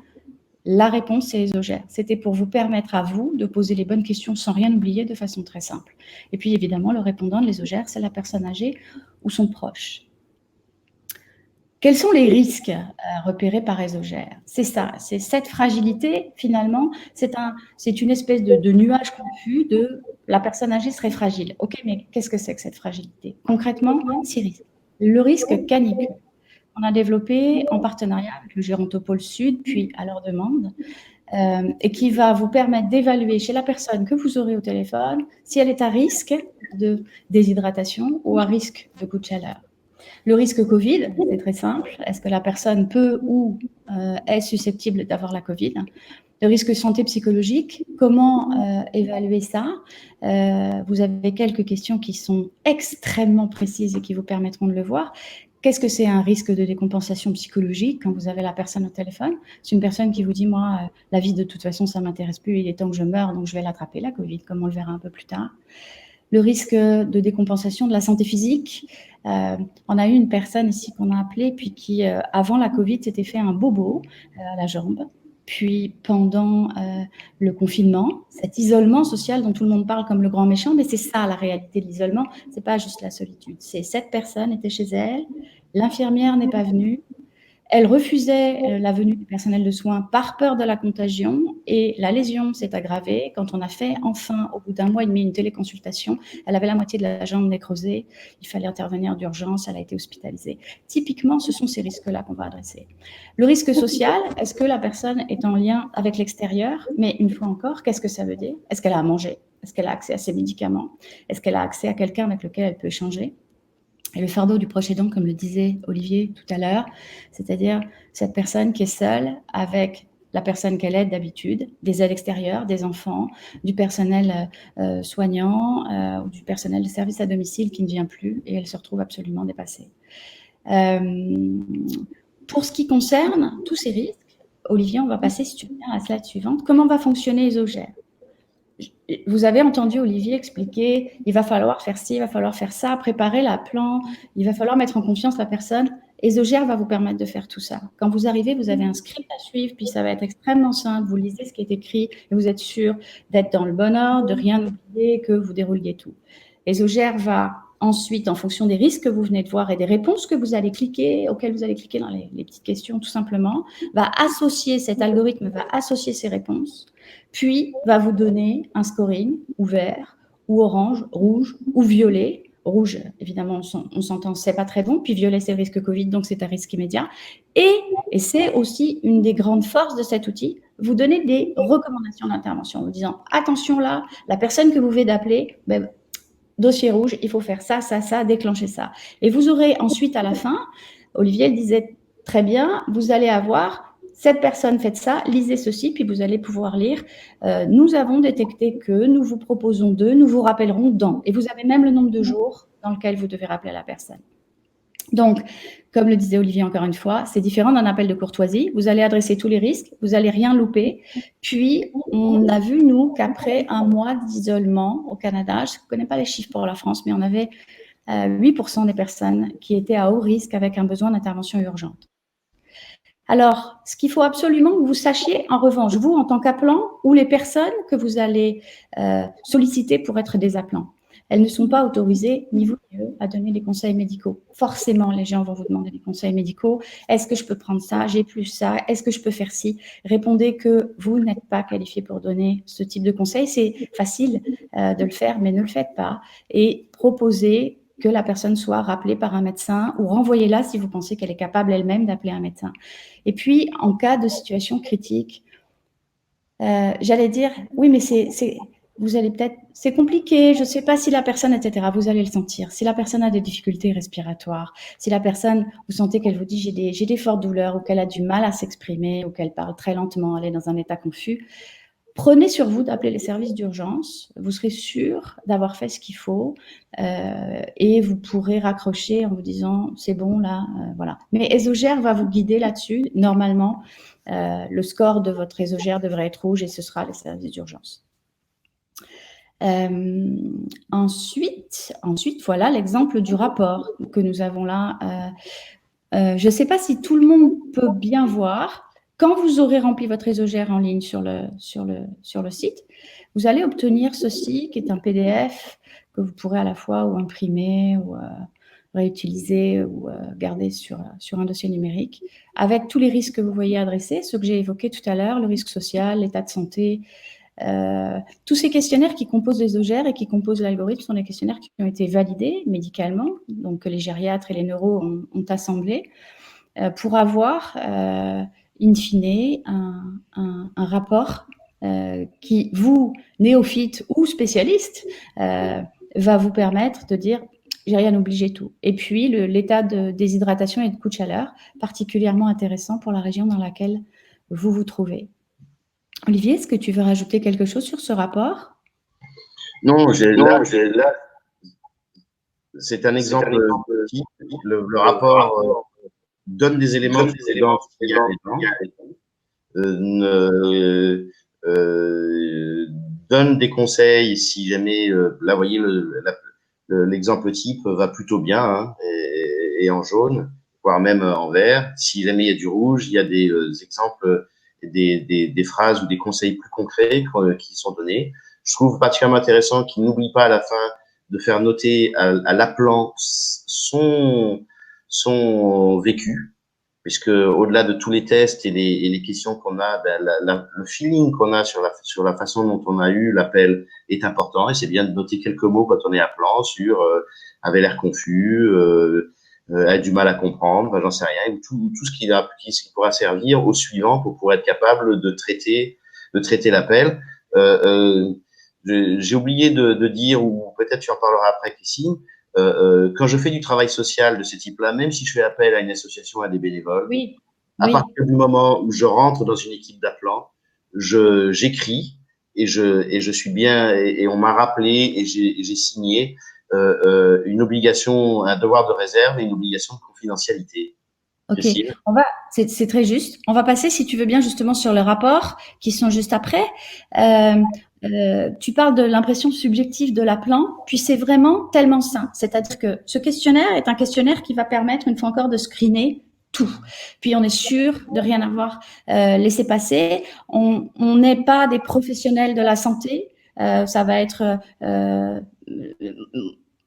La réponse, c'est ésogère. C'était pour vous permettre à vous de poser les bonnes questions sans rien oublier de façon très simple. Et puis, évidemment, le répondant de l'ésogère, c'est la personne âgée ou son proche. Quels sont les risques repérés par Esogère? C'est ça, c'est cette fragilité, finalement, c'est une espèce de nuage confus de la personne âgée serait fragile. Ok, mais qu'est-ce que c'est que cette fragilité? Concrètement, 6 risques. Le risque canicule, on a développé en partenariat avec le Gérontopôle Sud, puis à leur demande, et qui va vous permettre d'évaluer chez la personne que vous aurez au téléphone si elle est à risque de déshydratation ou à risque de coup de chaleur. Le risque Covid, c'est très simple. Est-ce que la personne peut ou est susceptible d'avoir la Covid? Le risque santé psychologique, comment évaluer ça? Vous avez quelques questions qui sont extrêmement précises et qui vous permettront de le voir. Qu'est-ce que c'est un risque de décompensation psychologique quand vous avez la personne au téléphone? C'est une personne qui vous dit, moi, la vie de toute façon, ça m'intéresse plus, il est temps que je meure, donc je vais l'attraper, la Covid, comme on le verra un peu plus tard. Le risque de décompensation de la santé physique. On a eu une personne ici qu'on a appelée, puis qui, avant la Covid, s'était fait un bobo à la jambe. Puis pendant le confinement, cet isolement social dont tout le monde parle comme le grand méchant, mais c'est ça la réalité de l'isolement, c'est pas juste la solitude. C'est cette personne était chez elle, l'infirmière n'est pas venue, elle refusait la venue du personnel de soins par peur de la contagion et la lésion s'est aggravée. Quand on a fait enfin, au bout d'un mois et demi, une téléconsultation, elle avait la moitié de la jambe nécrosée, il fallait intervenir d'urgence, elle a été hospitalisée. Typiquement, ce sont ces risques-là qu'on va adresser. Le risque social, est-ce que la personne est en lien avec l'extérieur? Mais une fois encore, qu'est-ce que ça veut dire? Est-ce qu'elle a à manger? Est-ce qu'elle a accès à ses médicaments? Est-ce qu'elle a accès à quelqu'un avec lequel elle peut échanger? Et le fardeau du proche aidant, comme le disait Olivier tout à l'heure, c'est-à-dire cette personne qui est seule avec la personne qu'elle aide d'habitude, des aides extérieures, des enfants, du personnel soignant ou du personnel de service à domicile qui ne vient plus et elle se retrouve absolument dépassée. Pour ce qui concerne tous ces risques, Olivier, on va passer, si tu veux bien, à la slide suivante. Comment va fonctionner Esogère? Vous avez entendu Olivier expliquer, il va falloir faire ci, il va falloir faire ça, préparer la plan, il va falloir mettre en confiance la personne. Esogère va vous permettre de faire tout ça. Quand vous arrivez, vous avez un script à suivre, puis ça va être extrêmement simple. Vous lisez ce qui est écrit et vous êtes sûr d'être dans le bon ordre, de rien oublier, que vous dérouliez tout. Esogère va ensuite, en fonction des risques que vous venez de voir et des réponses que vous allez cliquer, auxquelles vous allez cliquer dans les petites questions tout simplement, va associer, cet algorithme va associer ces réponses, puis va vous donner un scoring ou vert, ou orange, rouge, ou violet. Rouge, évidemment, on s'entend, c'est pas très bon, puis violet, c'est le risque Covid, donc c'est un risque immédiat. Et c'est aussi une des grandes forces de cet outil, vous donner des recommandations d'intervention, en vous disant, attention là, la personne que vous venez d'appeler, ben, dossier rouge, il faut faire ça, ça, ça, déclencher ça. Et vous aurez ensuite à la fin, Olivier le disait très bien, vous allez avoir cette personne fait ça, lisez ceci, puis vous allez pouvoir lire. Nous avons détecté que, nous vous proposons de, nous vous rappellerons dans. Et vous avez même le nombre de jours dans lequel vous devez rappeler la personne. Donc, comme le disait Olivier encore une fois, c'est différent d'un appel de courtoisie. Vous allez adresser tous les risques, vous n'allez rien louper. Puis, on a vu, nous, qu'après un mois d'isolement au Canada, je ne connais pas les chiffres pour la France, mais on avait 8% des personnes qui étaient à haut risque avec un besoin d'intervention urgente. Alors, ce qu'il faut absolument que vous sachiez, en revanche, vous, en tant qu'appelant, ou les personnes que vous allez solliciter pour être des appelants, elles ne sont pas autorisées, ni vous ni eux, à donner des conseils médicaux. Forcément, les gens vont vous demander des conseils médicaux. Est-ce que je peux prendre ça? J'ai plus ça. Est-ce que je peux faire ci? Répondez que vous n'êtes pas qualifié pour donner ce type de conseils. C'est facile de le faire, mais ne le faites pas. Et proposez que la personne soit rappelée par un médecin ou renvoyez-la si vous pensez qu'elle est capable elle-même d'appeler un médecin. Et puis, en cas de situation critique, j'allais dire, oui, mais vous allez peut-être, c'est compliqué, je ne sais pas si la personne, etc. Vous allez le sentir. Si la personne a des difficultés respiratoires, si la personne, vous sentez qu'elle vous dit j'ai des fortes douleurs ou qu'elle a du mal à s'exprimer ou qu'elle parle très lentement, elle est dans un état confus, prenez sur vous d'appeler les services d'urgence. Vous serez sûr d'avoir fait ce qu'il faut et vous pourrez raccrocher en vous disant c'est bon là, voilà. Mais Esogère va vous guider là-dessus. Normalement, le score de votre Esogère devrait être rouge et ce sera les services d'urgence. Ensuite, voilà l'exemple du rapport que nous avons là. Je ne sais pas si tout le monde peut bien voir. Quand vous aurez rempli votre Esogère en ligne sur le site, vous allez obtenir ceci, qui est un PDF que vous pourrez à la fois ou imprimer ou réutiliser ou garder sur un dossier numérique, avec tous les risques que vous voyez adressés, ceux que j'ai évoqués tout à l'heure, le risque social, l'état de santé. Tous ces questionnaires qui composent les OGR et qui composent l'algorithme sont des questionnaires qui ont été validés médicalement, donc que les gériatres et les neuros ont assemblés, pour avoir, in fine, un rapport qui, vous, néophyte ou spécialiste, va vous permettre de dire j'ai rien obligé tout. Et puis, l'état de déshydratation et de coup de chaleur, particulièrement intéressant pour la région dans laquelle vous vous trouvez. Olivier, est-ce que tu veux rajouter quelque chose sur ce rapport? Non, là, c'est un exemple type. Le rapport donne des éléments qui identifient les gens, donne des conseils si jamais, là, vous voyez, l'exemple type va plutôt bien, hein, et en jaune, voire même en vert. Si jamais il y a du rouge, il y a des exemples, des phrases ou des conseils plus concrets qui sont donnés. Je trouve particulièrement intéressant qu'il n'oublie pas à la fin de faire noter à l'appelant son vécu, puisque au-delà de tous les tests et les questions qu'on a, le feeling qu'on a sur la façon dont on a eu l'appel est important, et c'est bien de noter quelques mots quand on est appelant sur avait l'air confus, a du mal à comprendre, j'en sais rien, ou tout ce qui pourra servir au suivant pour être capable de traiter l'appel. J'ai oublié de dire, ou peut-être tu en parleras après, Christine, quand je fais du travail social de ce type-là, même si je fais appel à une association, à des bénévoles, oui, à partir du moment où je rentre dans une équipe d'appelants, j'écris et je suis bien, et on m'a rappelé et j'ai signé une obligation, un devoir de réserve et une obligation de confidentialité. Ok, c'est très juste. On va passer, si tu veux bien, justement sur les rapports qui sont juste après. Tu parles de l'impression subjective de l'appelant, puis c'est vraiment tellement sain. C'est-à-dire que ce questionnaire est un questionnaire qui va permettre, une fois encore, de screener tout. Puis on est sûr de rien avoir laissé passer. On n'est pas des professionnels de la santé. Ça va être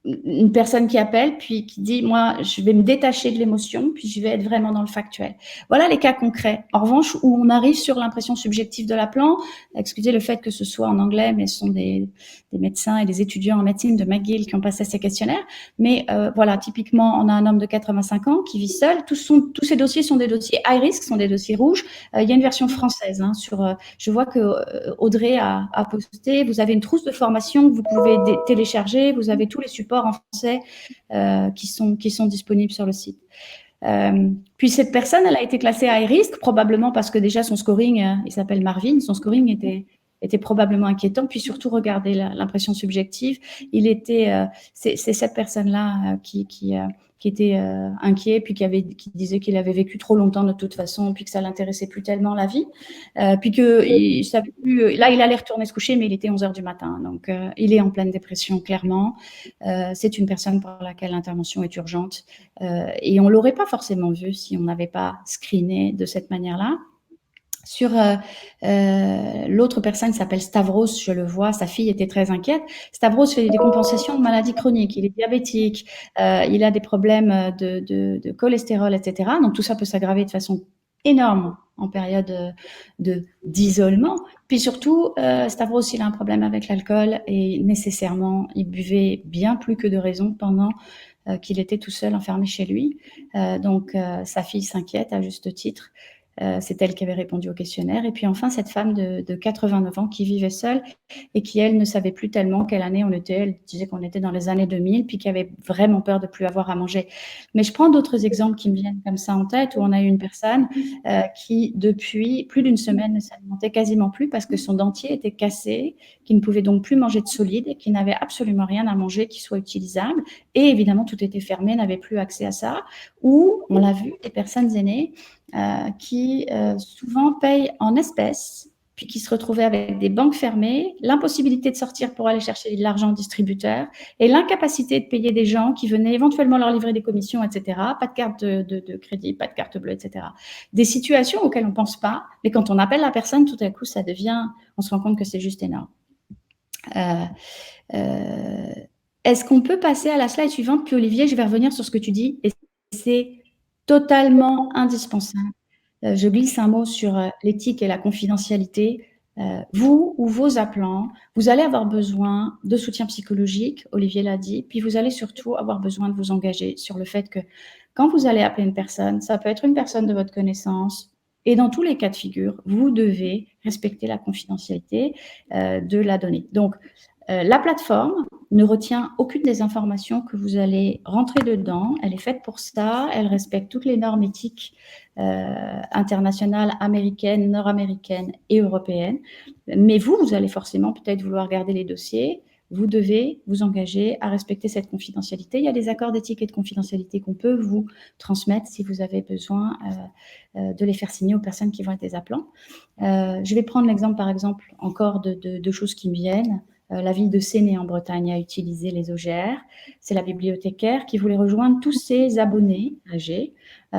une personne qui appelle, puis qui dit, moi, je vais me détacher de l'émotion, puis je vais être vraiment dans le factuel. Voilà les cas concrets. En revanche, où on arrive sur l'impression subjective de l'appelant, excusez le fait que ce soit en anglais, mais ce sont des médecins et des étudiants en médecine de McGill qui ont passé ces questionnaires. Mais voilà, typiquement, on a un homme de 85 ans qui vit seul. Tous ces dossiers sont des dossiers high risk, sont des dossiers rouges. Il y a une version française. Hein, je vois que Audrey a posté. Vous avez une trousse de formation que vous pouvez télécharger. Vous avez tous les supports en français qui sont disponibles sur le site. Puis cette personne, elle a été classée à high risk, probablement parce que déjà son scoring, il s'appelle Marvin, son scoring était probablement inquiétant. Puis surtout, regardez l'impression subjective. C'est cette personne-là qui était inquiet, puis qui disait qu'il avait vécu trop longtemps de toute façon, puis que ça l'intéressait plus tellement la vie, puis il savait plus. Là, il allait retourner se coucher, mais il était 11h du matin, donc il est en pleine dépression, clairement. C'est une personne pour laquelle l'intervention est urgente, et on l'aurait pas forcément vu si on n'avait pas screené de cette manière-là. Sur l'autre personne s'appelle Stavros, je le vois, sa fille était très inquiète. Stavros fait des compensations de maladies chroniques, il est diabétique, il a des problèmes de cholestérol, etc. Donc tout ça peut s'aggraver de façon énorme en période d'isolement. Puis surtout, Stavros, il a un problème avec l'alcool et nécessairement, il buvait bien plus que de raison pendant qu'il était tout seul enfermé chez lui. Donc sa fille s'inquiète à juste titre. C'est elle qui avait répondu au questionnaire. Et puis enfin, cette femme de 89 ans qui vivait seule et qui, elle, ne savait plus tellement quelle année on était. Elle disait qu'on était dans les années 2000, puis qui avait vraiment peur de ne plus avoir à manger. Mais je prends d'autres exemples qui me viennent comme ça en tête, où on a eu une personne qui, depuis plus d'une semaine, ne s'alimentait quasiment plus parce que son dentier était cassé, qui ne pouvait donc plus manger de solide et qui n'avait absolument rien à manger qui soit utilisable. Et évidemment, tout était fermé, n'avait plus accès à ça. Ou, on l'a vu, des personnes aînées qui souvent payent en espèces, puis qui se retrouvaient avec des banques fermées, l'impossibilité de sortir pour aller chercher de l'argent au distributeur et l'incapacité de payer des gens qui venaient éventuellement leur livrer des commissions, etc. Pas de carte de crédit, pas de carte bleue, etc. Des situations auxquelles on ne pense pas, mais quand on appelle la personne, tout à coup, on se rend compte que c'est juste énorme. Est-ce qu'on peut passer à la slide suivante? Puis Olivier, je vais revenir sur ce que tu dis, et c'est totalement indispensable. Je glisse un mot sur l'éthique et la confidentialité. Vous ou vos appelants, vous allez avoir besoin de soutien psychologique, Olivier l'a dit, puis vous allez surtout avoir besoin de vous engager sur le fait que quand vous allez appeler une personne, ça peut être une personne de votre connaissance, et dans tous les cas de figure, vous devez respecter la confidentialité de la donnée. Donc, la plateforme ne retient aucune des informations que vous allez rentrer dedans. Elle est faite pour ça. Elle respecte toutes les normes éthiques internationales, américaines, nord-américaines et européennes. Mais vous allez forcément peut-être vouloir garder les dossiers. Vous devez vous engager à respecter cette confidentialité. Il y a des accords d'éthique et de confidentialité qu'on peut vous transmettre si vous avez besoin de les faire signer aux personnes qui vont être des appelants. Je vais prendre l'exemple, par exemple, encore de choses qui me viennent. La ville de Séné en Bretagne a utilisé les OGR. C'est la bibliothécaire qui voulait rejoindre tous ses abonnés âgés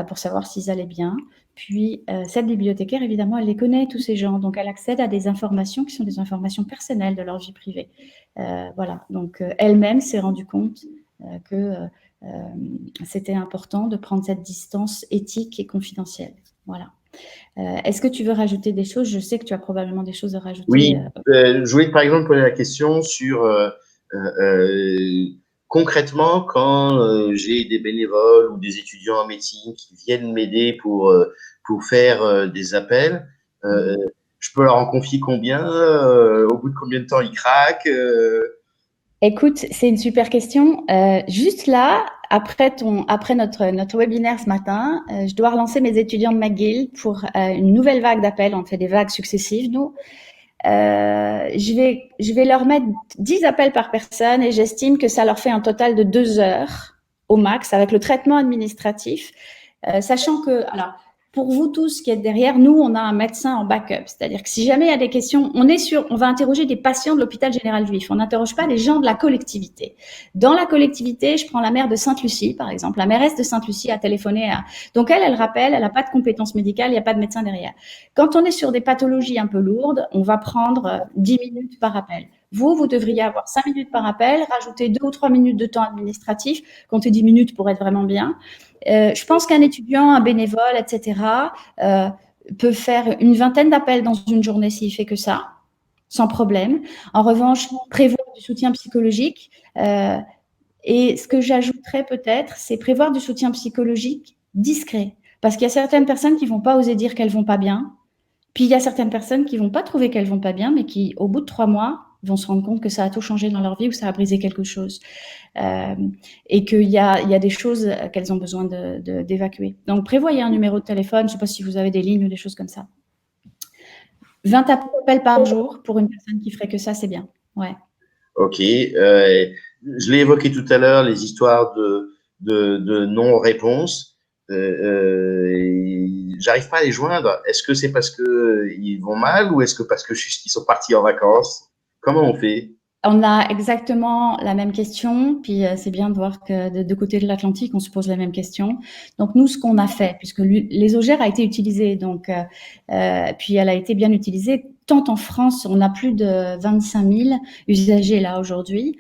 pour savoir s'ils allaient bien. Puis, cette bibliothécaire, évidemment, elle les connaît, tous ces gens. Donc, elle accède à des informations qui sont des informations personnelles de leur vie privée. Voilà. Donc, elle-même s'est rendue compte que c'était important de prendre cette distance éthique et confidentielle. Voilà. Est-ce que tu veux rajouter des choses? Je sais que tu as probablement des choses à rajouter. Oui, je voulais par exemple poser la question sur concrètement quand j'ai des bénévoles ou des étudiants en médecine qui viennent m'aider pour faire des appels, je peux leur en confier combien? Au bout de combien de temps ils craquent? Écoute, c'est une super question. Juste là, après notre webinaire ce matin, je dois relancer mes étudiants de McGill pour une nouvelle vague d'appels. On fait des vagues successives, nous. Je vais leur mettre 10 appels par personne et j'estime que ça leur fait un total de 2 heures au max avec le traitement administratif. Sachant que, alors, pour vous tous qui êtes derrière, nous, on a un médecin en backup. C'est-à-dire que si jamais il y a des questions, on va interroger des patients de l'hôpital général juif. On n'interroge pas les gens de la collectivité. Dans la collectivité, je prends la maire de Sainte-Lucie, par exemple. La mairesse de Sainte-Lucie a téléphoné donc elle rappelle, elle n'a pas de compétences médicales, il n'y a pas de médecin derrière. Quand on est sur des pathologies un peu lourdes, on va prendre 10 minutes par appel. Vous devriez avoir 5 minutes par appel, rajouter 2 ou 3 minutes de temps administratif, compter 10 minutes pour être vraiment bien. Je pense qu'un étudiant, un bénévole, etc., peut faire une vingtaine d'appels dans une journée s'il fait que ça, sans problème. En revanche, prévoir du soutien psychologique. Et ce que j'ajouterais peut-être, c'est prévoir du soutien psychologique discret. Parce qu'il y a certaines personnes qui ne vont pas oser dire qu'elles ne vont pas bien. Puis il y a certaines personnes qui ne vont pas trouver qu'elles ne vont pas bien, mais qui, au bout de 3 mois, vont se rendre compte que ça a tout changé dans leur vie ou ça a brisé quelque chose. Et qu'il y a des choses qu'elles ont besoin d'évacuer. Donc, prévoyez un numéro de téléphone. Je ne sais pas si vous avez des lignes ou des choses comme ça. 20 appels par jour pour une personne qui ferait que ça, c'est bien. Ouais. Ok. Je l'ai évoqué tout à l'heure, les histoires de non-réponse. J'arrive pas à les joindre. Est-ce que c'est parce que ils vont mal ou est-ce que parce que juste ils sont partis en vacances? Comment on fait? On a exactement la même question, puis c'est bien de voir que de côté de l'Atlantique, on se pose la même question. Donc nous, ce qu'on a fait, puisque les OGR a été utilisée, donc puis elle a été bien utilisée, tant en France, on a plus de 25 000 usagers là aujourd'hui.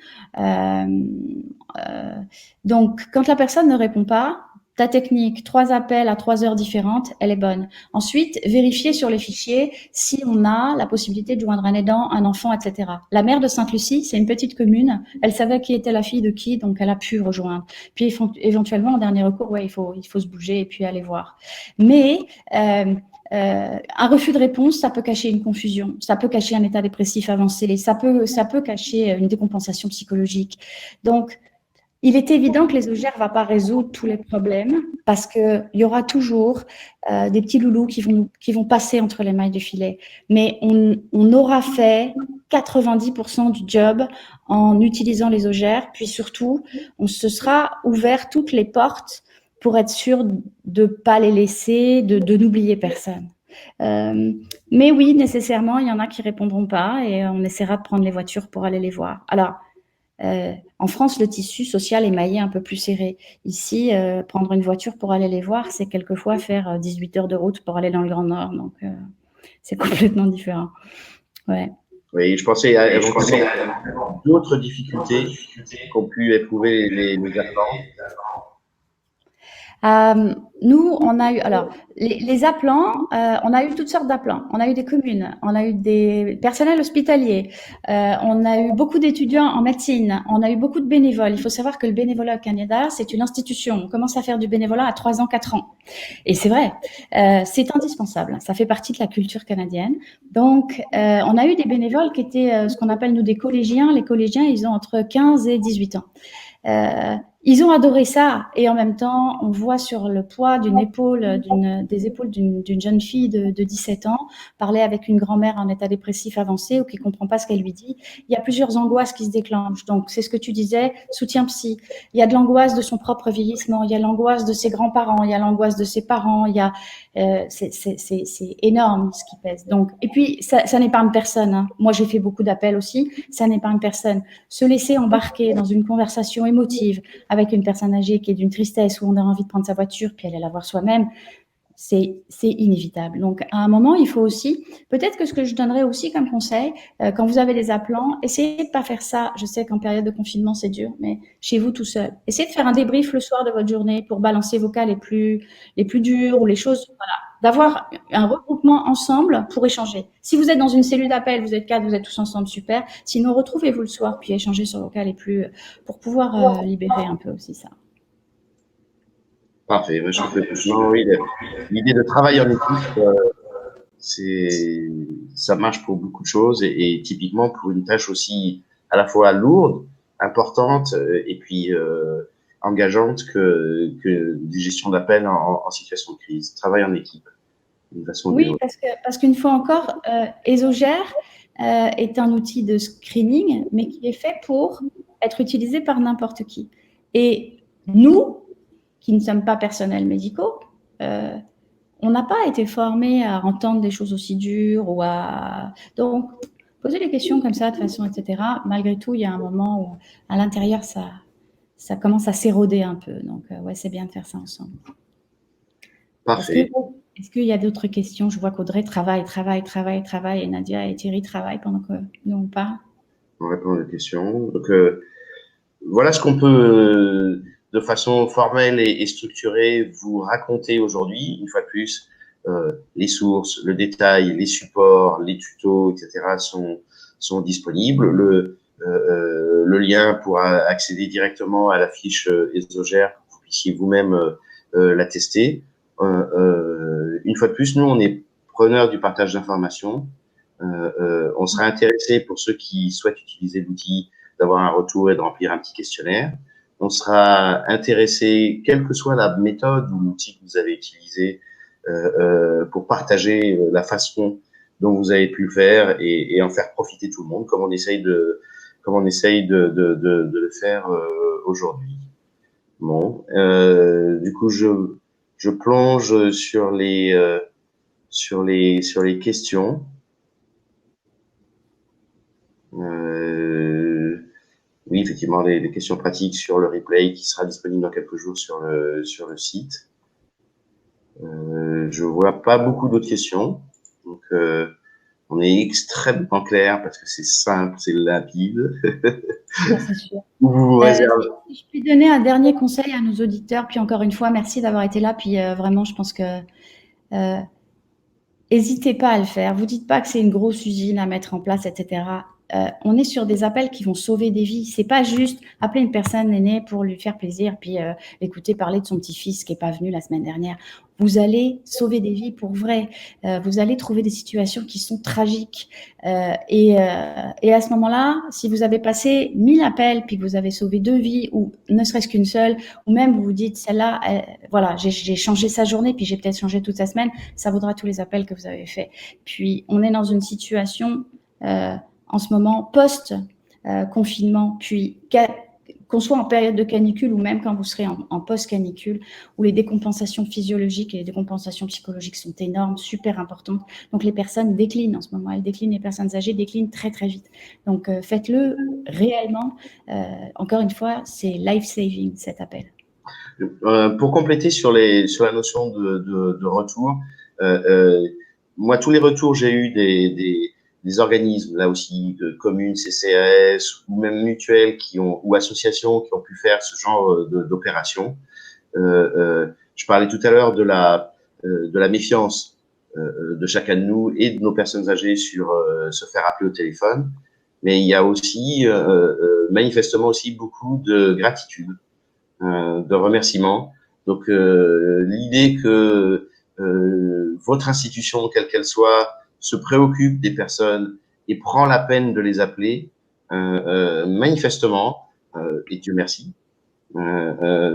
Donc quand la personne ne répond pas, ta technique, 3 appels à 3 heures différentes, elle est bonne. Ensuite, vérifier sur les fichiers si on a la possibilité de joindre un aidant, un enfant, etc. La maire de Sainte-Lucie, c'est une petite commune. Elle savait qui était la fille de qui, donc elle a pu rejoindre. Puis éventuellement, en dernier recours, ouais, il faut se bouger et puis aller voir. Mais un refus de réponse, ça peut cacher une confusion, ça peut cacher un état dépressif avancé, ça peut cacher une décompensation psychologique. Donc, il est évident que les OGR ne vont pas résoudre tous les problèmes parce qu'il y aura toujours des petits loulous qui vont passer entre les mailles du filet. Mais on aura fait 90% du job en utilisant les OGR. Puis surtout, on se sera ouvert toutes les portes pour être sûr de ne pas les laisser, de n'oublier personne. Mais oui, nécessairement, il y en a qui ne répondront pas et on essaiera de prendre les voitures pour aller les voir. Alors, en France, le tissu social est maillé un peu plus serré. Ici, prendre une voiture pour aller les voir, c'est quelquefois faire 18 heures de route pour aller dans le Grand Nord. Donc, c'est complètement différent. Ouais. Oui, je pensais à d'autres difficultés qu'ont pu éprouver les appelants? Nous, on a eu, alors, les appelants, on a eu toutes sortes d'appelants. On a eu des communes, on a eu des personnels hospitaliers, on a eu beaucoup d'étudiants en médecine, on a eu beaucoup de bénévoles. Il faut savoir que le bénévolat au Canada, c'est une institution. On commence à faire du bénévolat à 3 ans, 4 ans. Et c'est vrai, c'est indispensable. Ça fait partie de la culture canadienne. Donc, on a eu des bénévoles qui étaient ce qu'on appelle, nous, des collégiens. Les collégiens, ils ont entre 15 et 18 ans. Ils ont adoré ça et en même temps, on voit sur le poids des épaules d'une jeune fille de 17 ans parler avec une grand-mère en état dépressif avancé ou qui comprend pas ce qu'elle lui dit. Il y a plusieurs angoisses qui se déclenchent. Donc, c'est ce que tu disais, soutien psy. Il y a de l'angoisse de son propre vieillissement, il y a l'angoisse de ses grands-parents, il y a l'angoisse de ses parents, il y a c'est énorme ce qui pèse. Donc, et puis ça n'épargne personne. Hein. Moi, j'ai fait beaucoup d'appels aussi. Ça n'épargne personne. Se laisser embarquer dans une conversation émotive avec une personne âgée qui est d'une tristesse où on a envie de prendre sa voiture puis aller la voir soi-même, c'est inévitable. Donc, à un moment, il faut aussi, peut-être que ce que je donnerais aussi comme conseil, quand vous avez des appelants, essayez de pas faire ça. Je sais qu'en période de confinement, c'est dur, mais chez vous tout seul. Essayez de faire un débrief le soir de votre journée pour balancer vos cas les plus durs ou les choses, voilà. D'avoir un regroupement ensemble pour échanger. Si vous êtes dans une cellule d'appel, vous êtes 4, vous êtes tous ensemble, super. Sinon, retrouvez-vous le soir puis échangez sur vos cas les plus, pour pouvoir libérer un peu aussi ça. Parfait. Je trouve effectivement, oui, l'idée de travail en équipe, ça marche pour beaucoup de choses et typiquement pour une tâche aussi à la fois lourde, importante et puis engageante que des gestions d'appel en situation de crise. Travail en équipe, d'une façon ou d'une Oui, autre. parce qu'une fois encore, Esogère est un outil de screening, mais qui est fait pour être utilisé par n'importe qui. Et nous, qui ne sommes pas personnels médicaux, on n'a pas été formés à entendre des choses aussi dures ou à... Donc, poser des questions comme ça de façon, etc. Malgré tout, il y a un moment où à l'intérieur, ça commence à s'éroder un peu. Donc, ouais, c'est bien de faire ça ensemble. Parfait. Est-ce qu'il y a d'autres questions? Je vois qu'Audrey travaille, et Nadia et Thierry travaillent pendant que nous on parle. On répond aux questions. Donc, voilà ce qu'on peut, de façon formelle et structurée, vous raconter aujourd'hui. Une fois de plus, les sources, le détail, les supports, les tutos, etc. sont disponibles. Le lien pour accéder directement à la fiche Esogère, pour que vous puissiez vous-même la tester. Une fois de plus, nous, on est preneurs du partage d'informations. On sera intéressé pour ceux qui souhaitent utiliser l'outil d'avoir un retour et de remplir un petit questionnaire. On sera intéressé, quelle que soit la méthode ou l'outil que vous avez utilisé, pour partager la façon dont vous avez pu le faire et en faire profiter tout le monde, comme on essaye de le faire aujourd'hui. Bon, du coup, je plonge sur les questions. Oui, effectivement, les questions pratiques sur le replay qui sera disponible dans quelques jours sur le site. Je vois pas beaucoup d'autres questions. Donc, on est extrêmement clair parce que c'est simple, c'est limpide. C'est sûr. Vous réservez. Si je puis donner un dernier conseil à nos auditeurs, puis encore une fois, merci d'avoir été là. Puis vraiment, je pense que n'hésitez pas à le faire. Vous dites pas que c'est une grosse usine à mettre en place, etc. On est sur des appels qui vont sauver des vies. C'est pas juste appeler une personne aînée pour lui faire plaisir, puis écouter parler de son petit-fils qui est pas venu la semaine dernière. Vous allez sauver des vies pour vrai. Vous allez trouver des situations qui sont tragiques. Et à ce moment-là, si vous avez passé 1000 appels, puis que vous avez sauvé 2 vies, ou ne serait-ce qu'une seule, ou même vous vous dites, celle-là, voilà, j'ai changé sa journée, puis j'ai peut-être changé toute sa semaine, ça vaudra tous les appels que vous avez faits. Puis, on est dans une situation en ce moment post-confinement, puis qu'on soit en période de canicule ou même quand vous serez en post-canicule, où les décompensations physiologiques et les décompensations psychologiques sont énormes, super importantes. Donc, les personnes déclinent en ce moment. Elles déclinent, les personnes âgées déclinent très, très vite. Donc, faites-le réellement. Encore une fois, c'est life-saving, cet appel. Pour compléter sur la notion de retour, moi, tous les retours, j'ai eu des organismes, là aussi, de communes, CCAS, ou même mutuelles ou associations qui ont pu faire ce genre d'opération. Je parlais tout à l'heure de la méfiance de chacun de nous et de nos personnes âgées sur se faire appeler au téléphone, mais il y a aussi manifestement aussi beaucoup de gratitude, de remerciements. Donc l'idée que votre institution, quelle qu'elle soit, se préoccupe des personnes et prend la peine de les appeler, manifestement, et Dieu merci,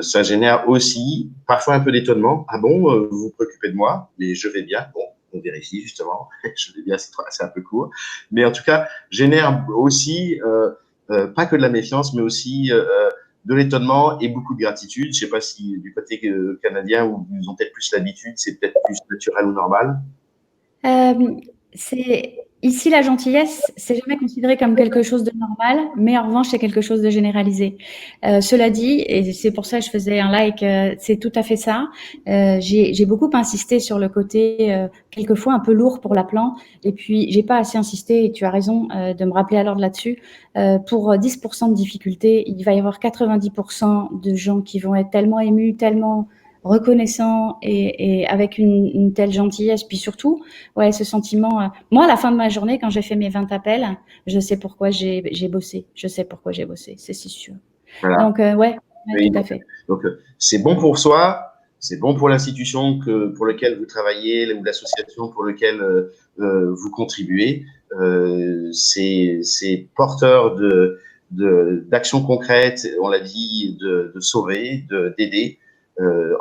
ça génère aussi parfois un peu d'étonnement. Ah bon, vous vous préoccupez de moi, mais je vais bien. Bon, on vérifie justement. Je vais bien, c'est un peu court. Mais en tout cas, génère aussi pas que de la méfiance, mais aussi de l'étonnement et beaucoup de gratitude. Je sais pas si du côté canadien, où ils ont peut-être plus l'habitude, c'est peut-être plus naturel ou normal. C'est ici la gentillesse, c'est jamais considéré comme quelque chose de normal, mais en revanche c'est quelque chose de généralisé. Cela dit, et c'est pour ça que je faisais un like, c'est tout à fait ça. J'ai beaucoup insisté sur le côté quelquefois un peu lourd pour l'appelant, et puis j'ai pas assez insisté. Et tu as raison de me rappeler à l'ordre là-dessus. Pour 10% de difficultés, il va y avoir 90% de gens qui vont être tellement émus, tellement reconnaissants et avec une telle gentillesse, puis surtout. Ouais, ce sentiment. Moi, à la fin de ma journée, quand j'ai fait mes 20 appels, je sais pourquoi j'ai bossé. Je sais pourquoi j'ai bossé, c'est si sûr. Voilà. Donc, ouais, Oui, tout à fait. donc, c'est bon pour soi, c'est bon pour l'institution pour laquelle vous travaillez ou l'association pour laquelle vous contribuez. C'est porteur d'actions concrètes, on l'a dit, de sauver, d'aider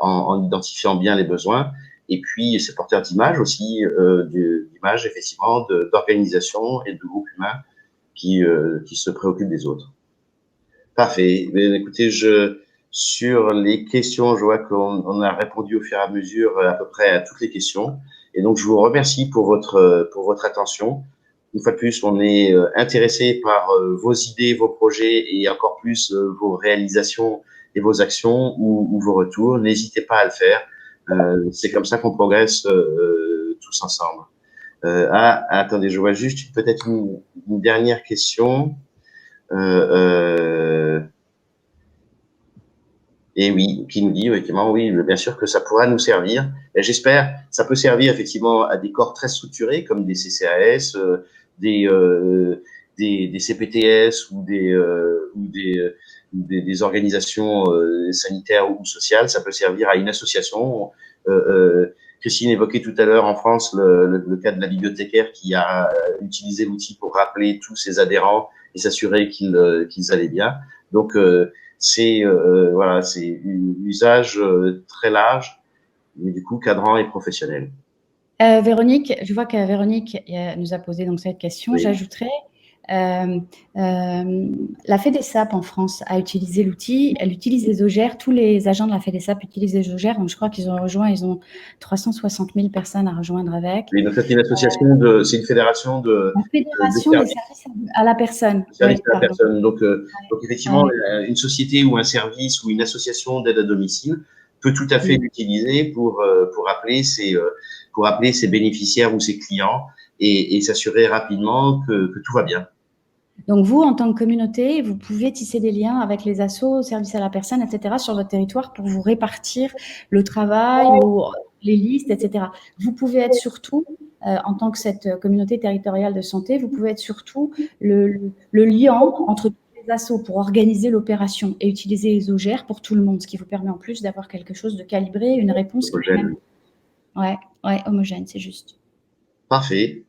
en identifiant bien les besoins. Et puis, c'est porteur d'image aussi, d'image effectivement, d'organisation et de groupes humains qui se préoccupent des autres. Parfait. Mais, écoutez, sur les questions, je vois qu'on a répondu au fur et à mesure à peu près à toutes les questions. Et donc, je vous remercie pour votre attention. Une fois de plus, on est intéressé par vos idées, vos projets et encore plus vos réalisations et vos actions ou vos retours. N'hésitez pas à le faire. C'est comme ça qu'on progresse tous ensemble. Attendez, je vois juste peut-être une dernière question. Et oui, qui nous dit effectivement, oui, bien sûr que ça pourra nous servir. J'espère, ça peut servir effectivement à des corps très structurés comme des CCAS, des CPTS ou des organisations sanitaires ou sociales. Ça peut servir à une association. Christine évoquait tout à l'heure en France le cas de la bibliothécaire qui a utilisé l'outil pour rappeler tous ses adhérents et s'assurer qu'ils allaient bien. Donc, c'est voilà, c'est un usage très large, mais du coup cadrant et professionnel. Véronique, je vois que Véronique nous a posé donc cette question. Oui. J'ajouterais la FEDESAP en France a utilisé l'outil, elle utilise les OGR, tous les agents de la FEDESAP utilisent les OGR, donc je crois qu'ils ont 360 000 personnes à rejoindre avec. Oui, donc c'est une association c'est une fédération La Fédération des services à la personne. Service à la personne. Donc effectivement, une société ou un service ou une association d'aide à domicile peut tout à fait l'utiliser pour appeler ses bénéficiaires ou ses clients et s'assurer rapidement que tout va bien. Donc vous, en tant que communauté, vous pouvez tisser des liens avec les assos, services à la personne, etc., sur votre territoire pour vous répartir le travail ou les listes, etc. Vous pouvez être surtout, en tant que cette communauté territoriale de santé, vous pouvez être surtout le lien entre tous les assos pour organiser l'opération et utiliser les OGR pour tout le monde, ce qui vous permet en plus d'avoir quelque chose de calibré, une réponse homogène. Ouais, homogène, c'est juste. Parfait.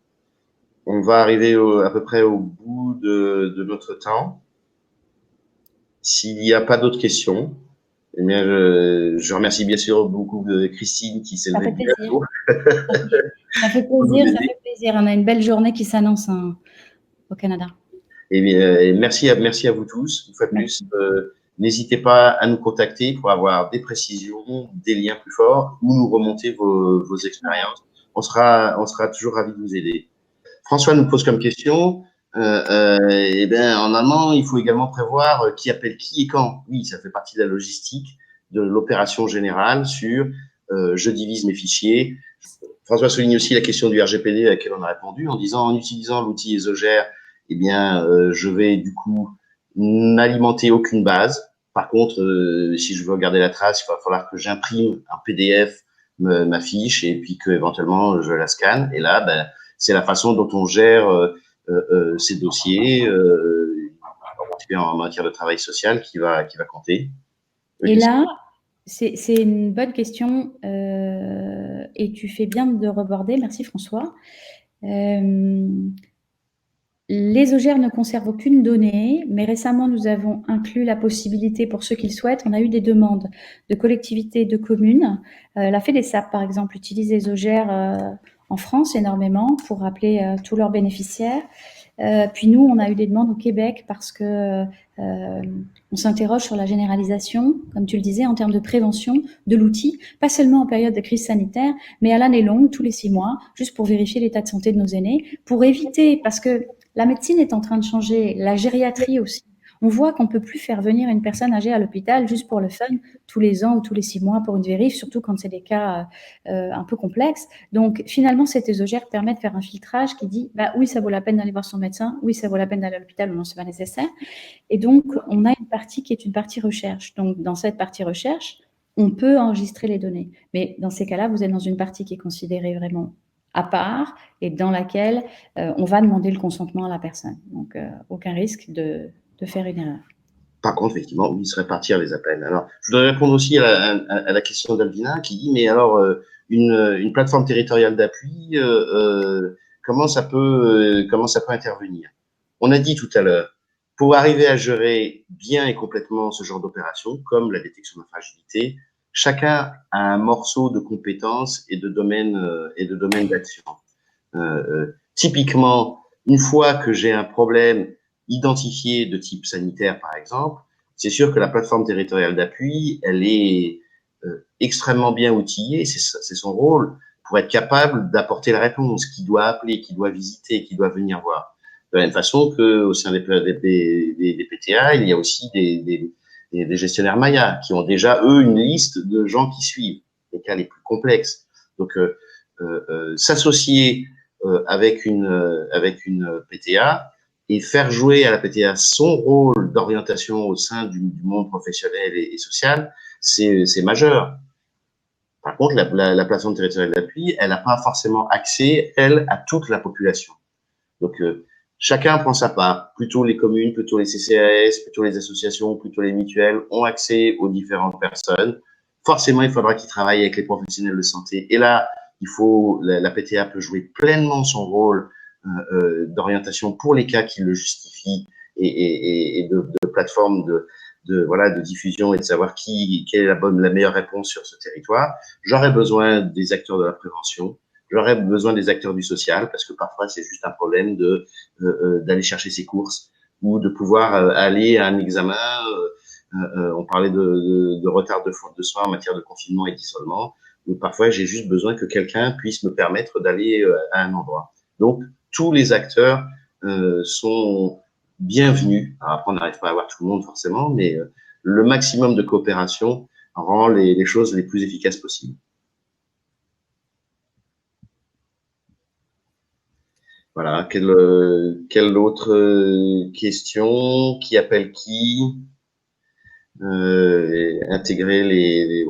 On va arriver à peu près au bout de notre temps. S'il n'y a pas d'autres questions, eh bien, je remercie bien sûr beaucoup de Christine qui s'est levée bientôt. Ça fait plaisir. On a une belle journée qui s'annonce au Canada. Et bien, merci à vous tous. Une fois de plus, n'hésitez pas à nous contacter pour avoir des précisions, des liens plus forts ou nous remonter vos expériences. On sera toujours ravis de vous aider. François nous pose comme question, eh bien, en allemand, il faut également prévoir qui appelle qui et quand. Oui, ça fait partie de la logistique de l'opération générale sur je divise mes fichiers, François souligne aussi la question du RGPD à laquelle on a répondu en disant en utilisant l'outil Esogère, eh bien, je vais du coup n'alimenter aucune base. Par contre, si je veux regarder la trace, il va falloir que j'imprime un PDF, ma fiche, et puis que éventuellement je la scanne. Et là, ben, c'est la façon dont on gère ces dossiers, en particulier en matière de travail social, qui va compter. Et là, c'est une bonne question et tu fais bien de reborder. Merci François. Les OGR ne conservent aucune donnée, mais récemment, nous avons inclus la possibilité, pour ceux qui le souhaitent, on a eu des demandes de collectivités, de communes. La FEDESAP, par exemple, utilise les OGR en France énormément pour rappeler tous leurs bénéficiaires. Puis nous, on a eu des demandes au Québec parce que on s'interroge sur la généralisation, comme tu le disais, en termes de prévention de l'outil, pas seulement en période de crise sanitaire, mais à l'année longue, tous les 6 mois, juste pour vérifier l'état de santé de nos aînés, pour éviter, parce que la médecine est en train de changer, la gériatrie aussi. On voit qu'on ne peut plus faire venir une personne âgée à l'hôpital juste pour le fun, tous les ans ou tous les 6 mois pour une vérif, surtout quand c'est des cas un peu complexes. Donc, finalement, cet ésogère permet de faire un filtrage qui dit, bah oui, ça vaut la peine d'aller voir son médecin, oui, ça vaut la peine d'aller à l'hôpital, ou non, c'est pas nécessaire. Et donc, on a une partie qui est une partie recherche. Donc, dans cette partie recherche, on peut enregistrer les données. Mais dans ces cas-là, vous êtes dans une partie qui est considérée vraiment à part et dans laquelle on va demander le consentement à la personne. Donc, aucun risque de faire une erreur. Par contre, effectivement, oui, se répartir les appels. Alors, je voudrais répondre aussi à la question d'Alvina qui dit, mais alors, une plateforme territoriale d'appui, comment ça peut intervenir? On a dit tout à l'heure, pour arriver à gérer bien et complètement ce genre d'opération, comme la détection de fragilité, chacun a un morceau de compétences et de domaine d'action. Typiquement, une fois que j'ai un problème identifié de type sanitaire, par exemple, c'est sûr que la plateforme territoriale d'appui, elle est extrêmement bien outillée, c'est son rôle, pour être capable d'apporter la réponse, qui doit appeler, qui doit visiter, qui doit venir voir. De la même façon qu'au sein des PTA, il y a aussi des gestionnaires Maya qui ont déjà, eux, une liste de gens qui suivent, les cas les plus complexes. Donc, s'associer avec une PTA et faire jouer à la PTA son rôle d'orientation au sein du monde professionnel et social, c'est majeur. Par contre, la plateforme territoriale d'appui, elle n'a pas forcément accès, elle, à toute la population. Donc, chacun prend sa part. Plutôt les communes, plutôt les CCAS, plutôt les associations, plutôt les mutuelles ont accès aux différentes personnes. Forcément, il faudra qu'ils travaillent avec les professionnels de santé. Et là, la PTA peut jouer pleinement son rôle d'orientation pour les cas qui le justifient et de plateforme de diffusion et de savoir quelle est la meilleure réponse sur ce territoire. J'aurais besoin des acteurs de la prévention. J'aurais besoin des acteurs du social parce que parfois c'est juste un problème d'aller chercher ses courses ou de pouvoir aller à un examen. On parlait de retard de soins en matière de confinement et d'isolement. Donc parfois j'ai juste besoin que quelqu'un puisse me permettre d'aller à un endroit. Donc tous les acteurs sont bienvenus. Alors, après on n'arrive pas à avoir tout le monde forcément, mais le maximum de coopération rend les choses les plus efficaces possibles. Voilà, quelle autre question? Qui appelle qui? Intégrer les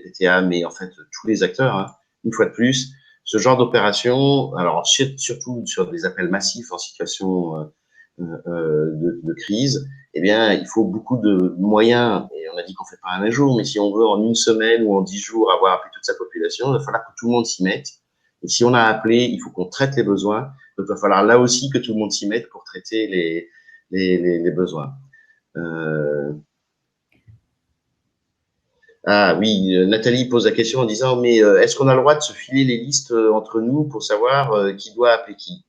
PTA, mais en fait tous les acteurs, hein. Une fois de plus, ce genre d'opération, alors surtout sur des appels massifs en situation de crise, eh bien, il faut beaucoup de moyens. Et on a dit qu'on fait pas un jour, mais si on veut en une semaine ou en 10 jours avoir appelé toute sa population, il va falloir que tout le monde s'y mette. Et si on a appelé, il faut qu'on traite les besoins. Donc, il va falloir là aussi que tout le monde s'y mette pour traiter les besoins. Ah oui, Nathalie pose la question en disant, mais est-ce qu'on a le droit de se filer les listes entre nous pour savoir qui doit appeler qui?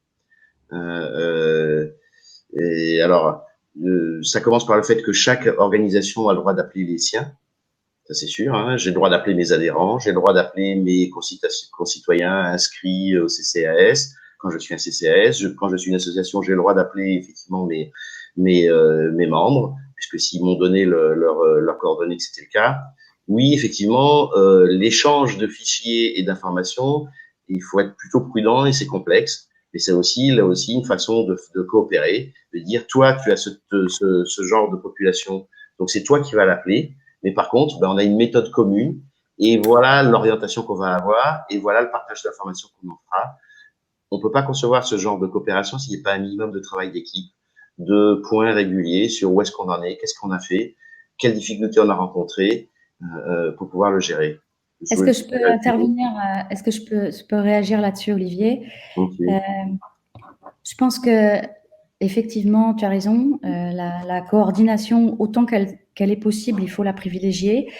Et alors, ça commence par le fait que chaque organisation a le droit d'appeler les siens, ça c'est sûr. Hein. J'ai le droit d'appeler mes adhérents, j'ai le droit d'appeler mes concitoyens inscrits au CCAS. Quand je suis un CCAS, quand je suis une association, j'ai le droit d'appeler effectivement mes membres, puisque s'ils m'ont donné leurs coordonnées, que c'était le cas. Oui, effectivement, l'échange de fichiers et d'informations, il faut être plutôt prudent et c'est complexe. Mais c'est aussi, là aussi, une façon de coopérer, de dire, toi, tu as ce genre de population, donc c'est toi qui vas l'appeler. Mais par contre, ben, on a une méthode commune et voilà l'orientation qu'on va avoir et voilà le partage d'informations qu'on en fera. On peut pas concevoir ce genre de coopération s'il n'y a pas un minimum de travail d'équipe, de points réguliers sur où est-ce qu'on en est, qu'est-ce qu'on a fait, quelles difficultés on a rencontrées, pour pouvoir le gérer. Est-ce que je peux intervenir, est-ce que je peux réagir là-dessus, Olivier? Okay. Je pense que effectivement, tu as raison. La coordination, autant qu'elle est possible, il faut la privilégier,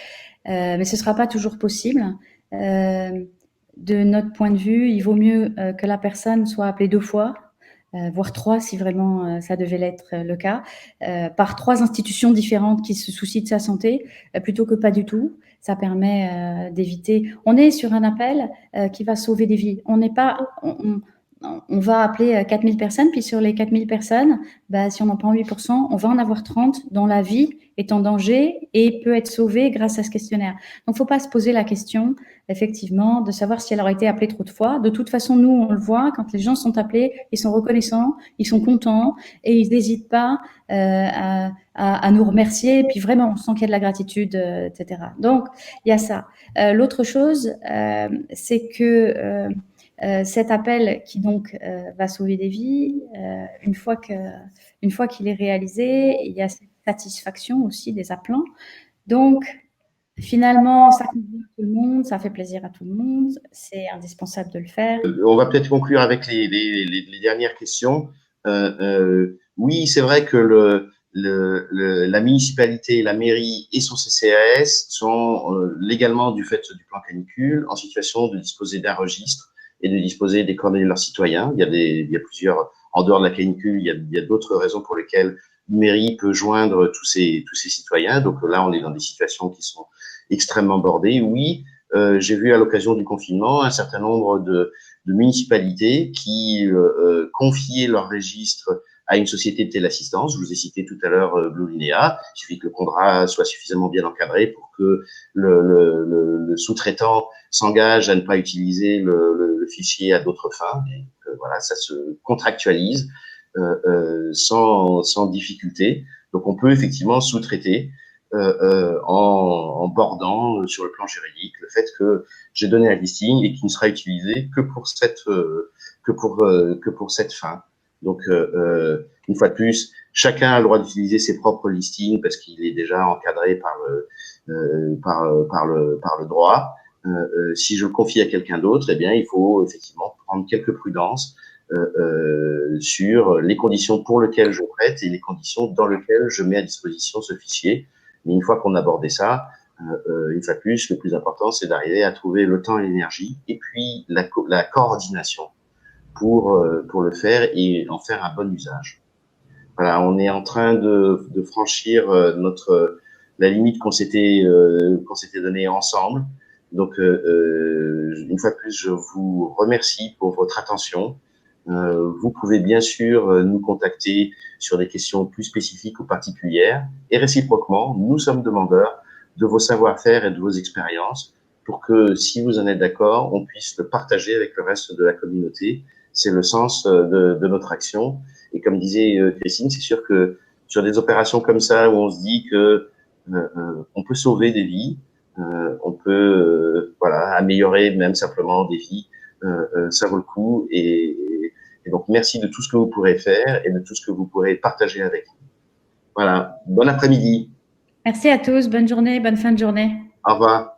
mais ce sera pas toujours possible. De notre point de vue, il vaut mieux que la personne soit appelée 2 fois, voire 3 si vraiment ça devait l'être le cas, par 3 institutions différentes qui se soucient de sa santé, plutôt que pas du tout. Ça permet d'éviter. On est sur un appel qui va sauver des vies. On n'est pas, on va appeler 4000 personnes, puis sur les 4000 personnes, bah, si on en prend 8%, on va en avoir 30 dont la vie est en danger et peut être sauvée grâce à ce questionnaire. Donc, il ne faut pas se poser la question, effectivement, de savoir si elle aurait été appelée trop de fois. De toute façon, nous, on le voit, quand les gens sont appelés, ils sont reconnaissants, ils sont contents et ils n'hésitent pas à nous remercier. Et puis vraiment, on sent qu'il y a de la gratitude, etc. Donc, il y a ça. L'autre chose, c'est que cet appel qui donc va sauver des vies, une fois qu'il est réalisé, il y a cette satisfaction aussi des appelants. Donc, finalement, ça convient à tout le monde, ça fait plaisir à tout le monde, c'est indispensable de le faire. On va peut-être conclure avec les dernières questions. Oui, c'est vrai que la municipalité, la mairie et son CCAS sont légalement, du fait du plan canicule, en situation de disposer d'un registre et de disposer des coordonnées de leurs citoyens. Il y a plusieurs, en dehors de la canicule, il y a d'autres raisons pour lesquelles une mairie peut joindre tous ces citoyens. Donc là, on est dans des situations qui sont extrêmement bordées. Oui, j'ai vu à l'occasion du confinement un certain nombre de municipalités qui confiaient leur registre à une société de téléassistance. Je vous ai cité tout à l'heure Blue Linea. Il suffit que le contrat soit suffisamment bien encadré pour que le sous-traitant s'engage à ne pas utiliser le fichier à d'autres fins. Et voilà, ça se contractualise sans difficulté. Donc on peut effectivement sous-traiter en bordant sur le plan juridique le fait que j'ai donné un listing et qui ne sera utilisé que pour cette fin. Donc une fois de plus, chacun a le droit d'utiliser ses propres listings parce qu'il est déjà encadré par le droit. Si je le confie à quelqu'un d'autre, eh bien il faut effectivement prendre quelques prudences sur les conditions pour lesquelles je prête et les conditions dans lesquelles je mets à disposition ce fichier. Mais une fois qu'on a abordé ça, une fois de plus, le plus important, c'est d'arriver à trouver le temps et l'énergie et puis la coordination pour le faire et en faire un bon usage. Voilà, on est en train de franchir la limite qu'on s'était donnée ensemble. Donc, une fois de plus, je vous remercie pour votre attention. Vous pouvez bien sûr nous contacter sur des questions plus spécifiques ou particulières. Et réciproquement, nous sommes demandeurs de vos savoir-faire et de vos expériences pour que, si vous en êtes d'accord, on puisse le partager avec le reste de la communauté. C'est le sens de notre action. Et comme disait Christine, c'est sûr que sur des opérations comme ça, où on se dit que on peut sauver des vies, on peut voilà, améliorer même simplement des vies, ça vaut le coup. Et donc, merci de tout ce que vous pourrez faire et de tout ce que vous pourrez partager avec nous. Voilà, bon après-midi. Merci à tous, bonne journée, bonne fin de journée. Au revoir.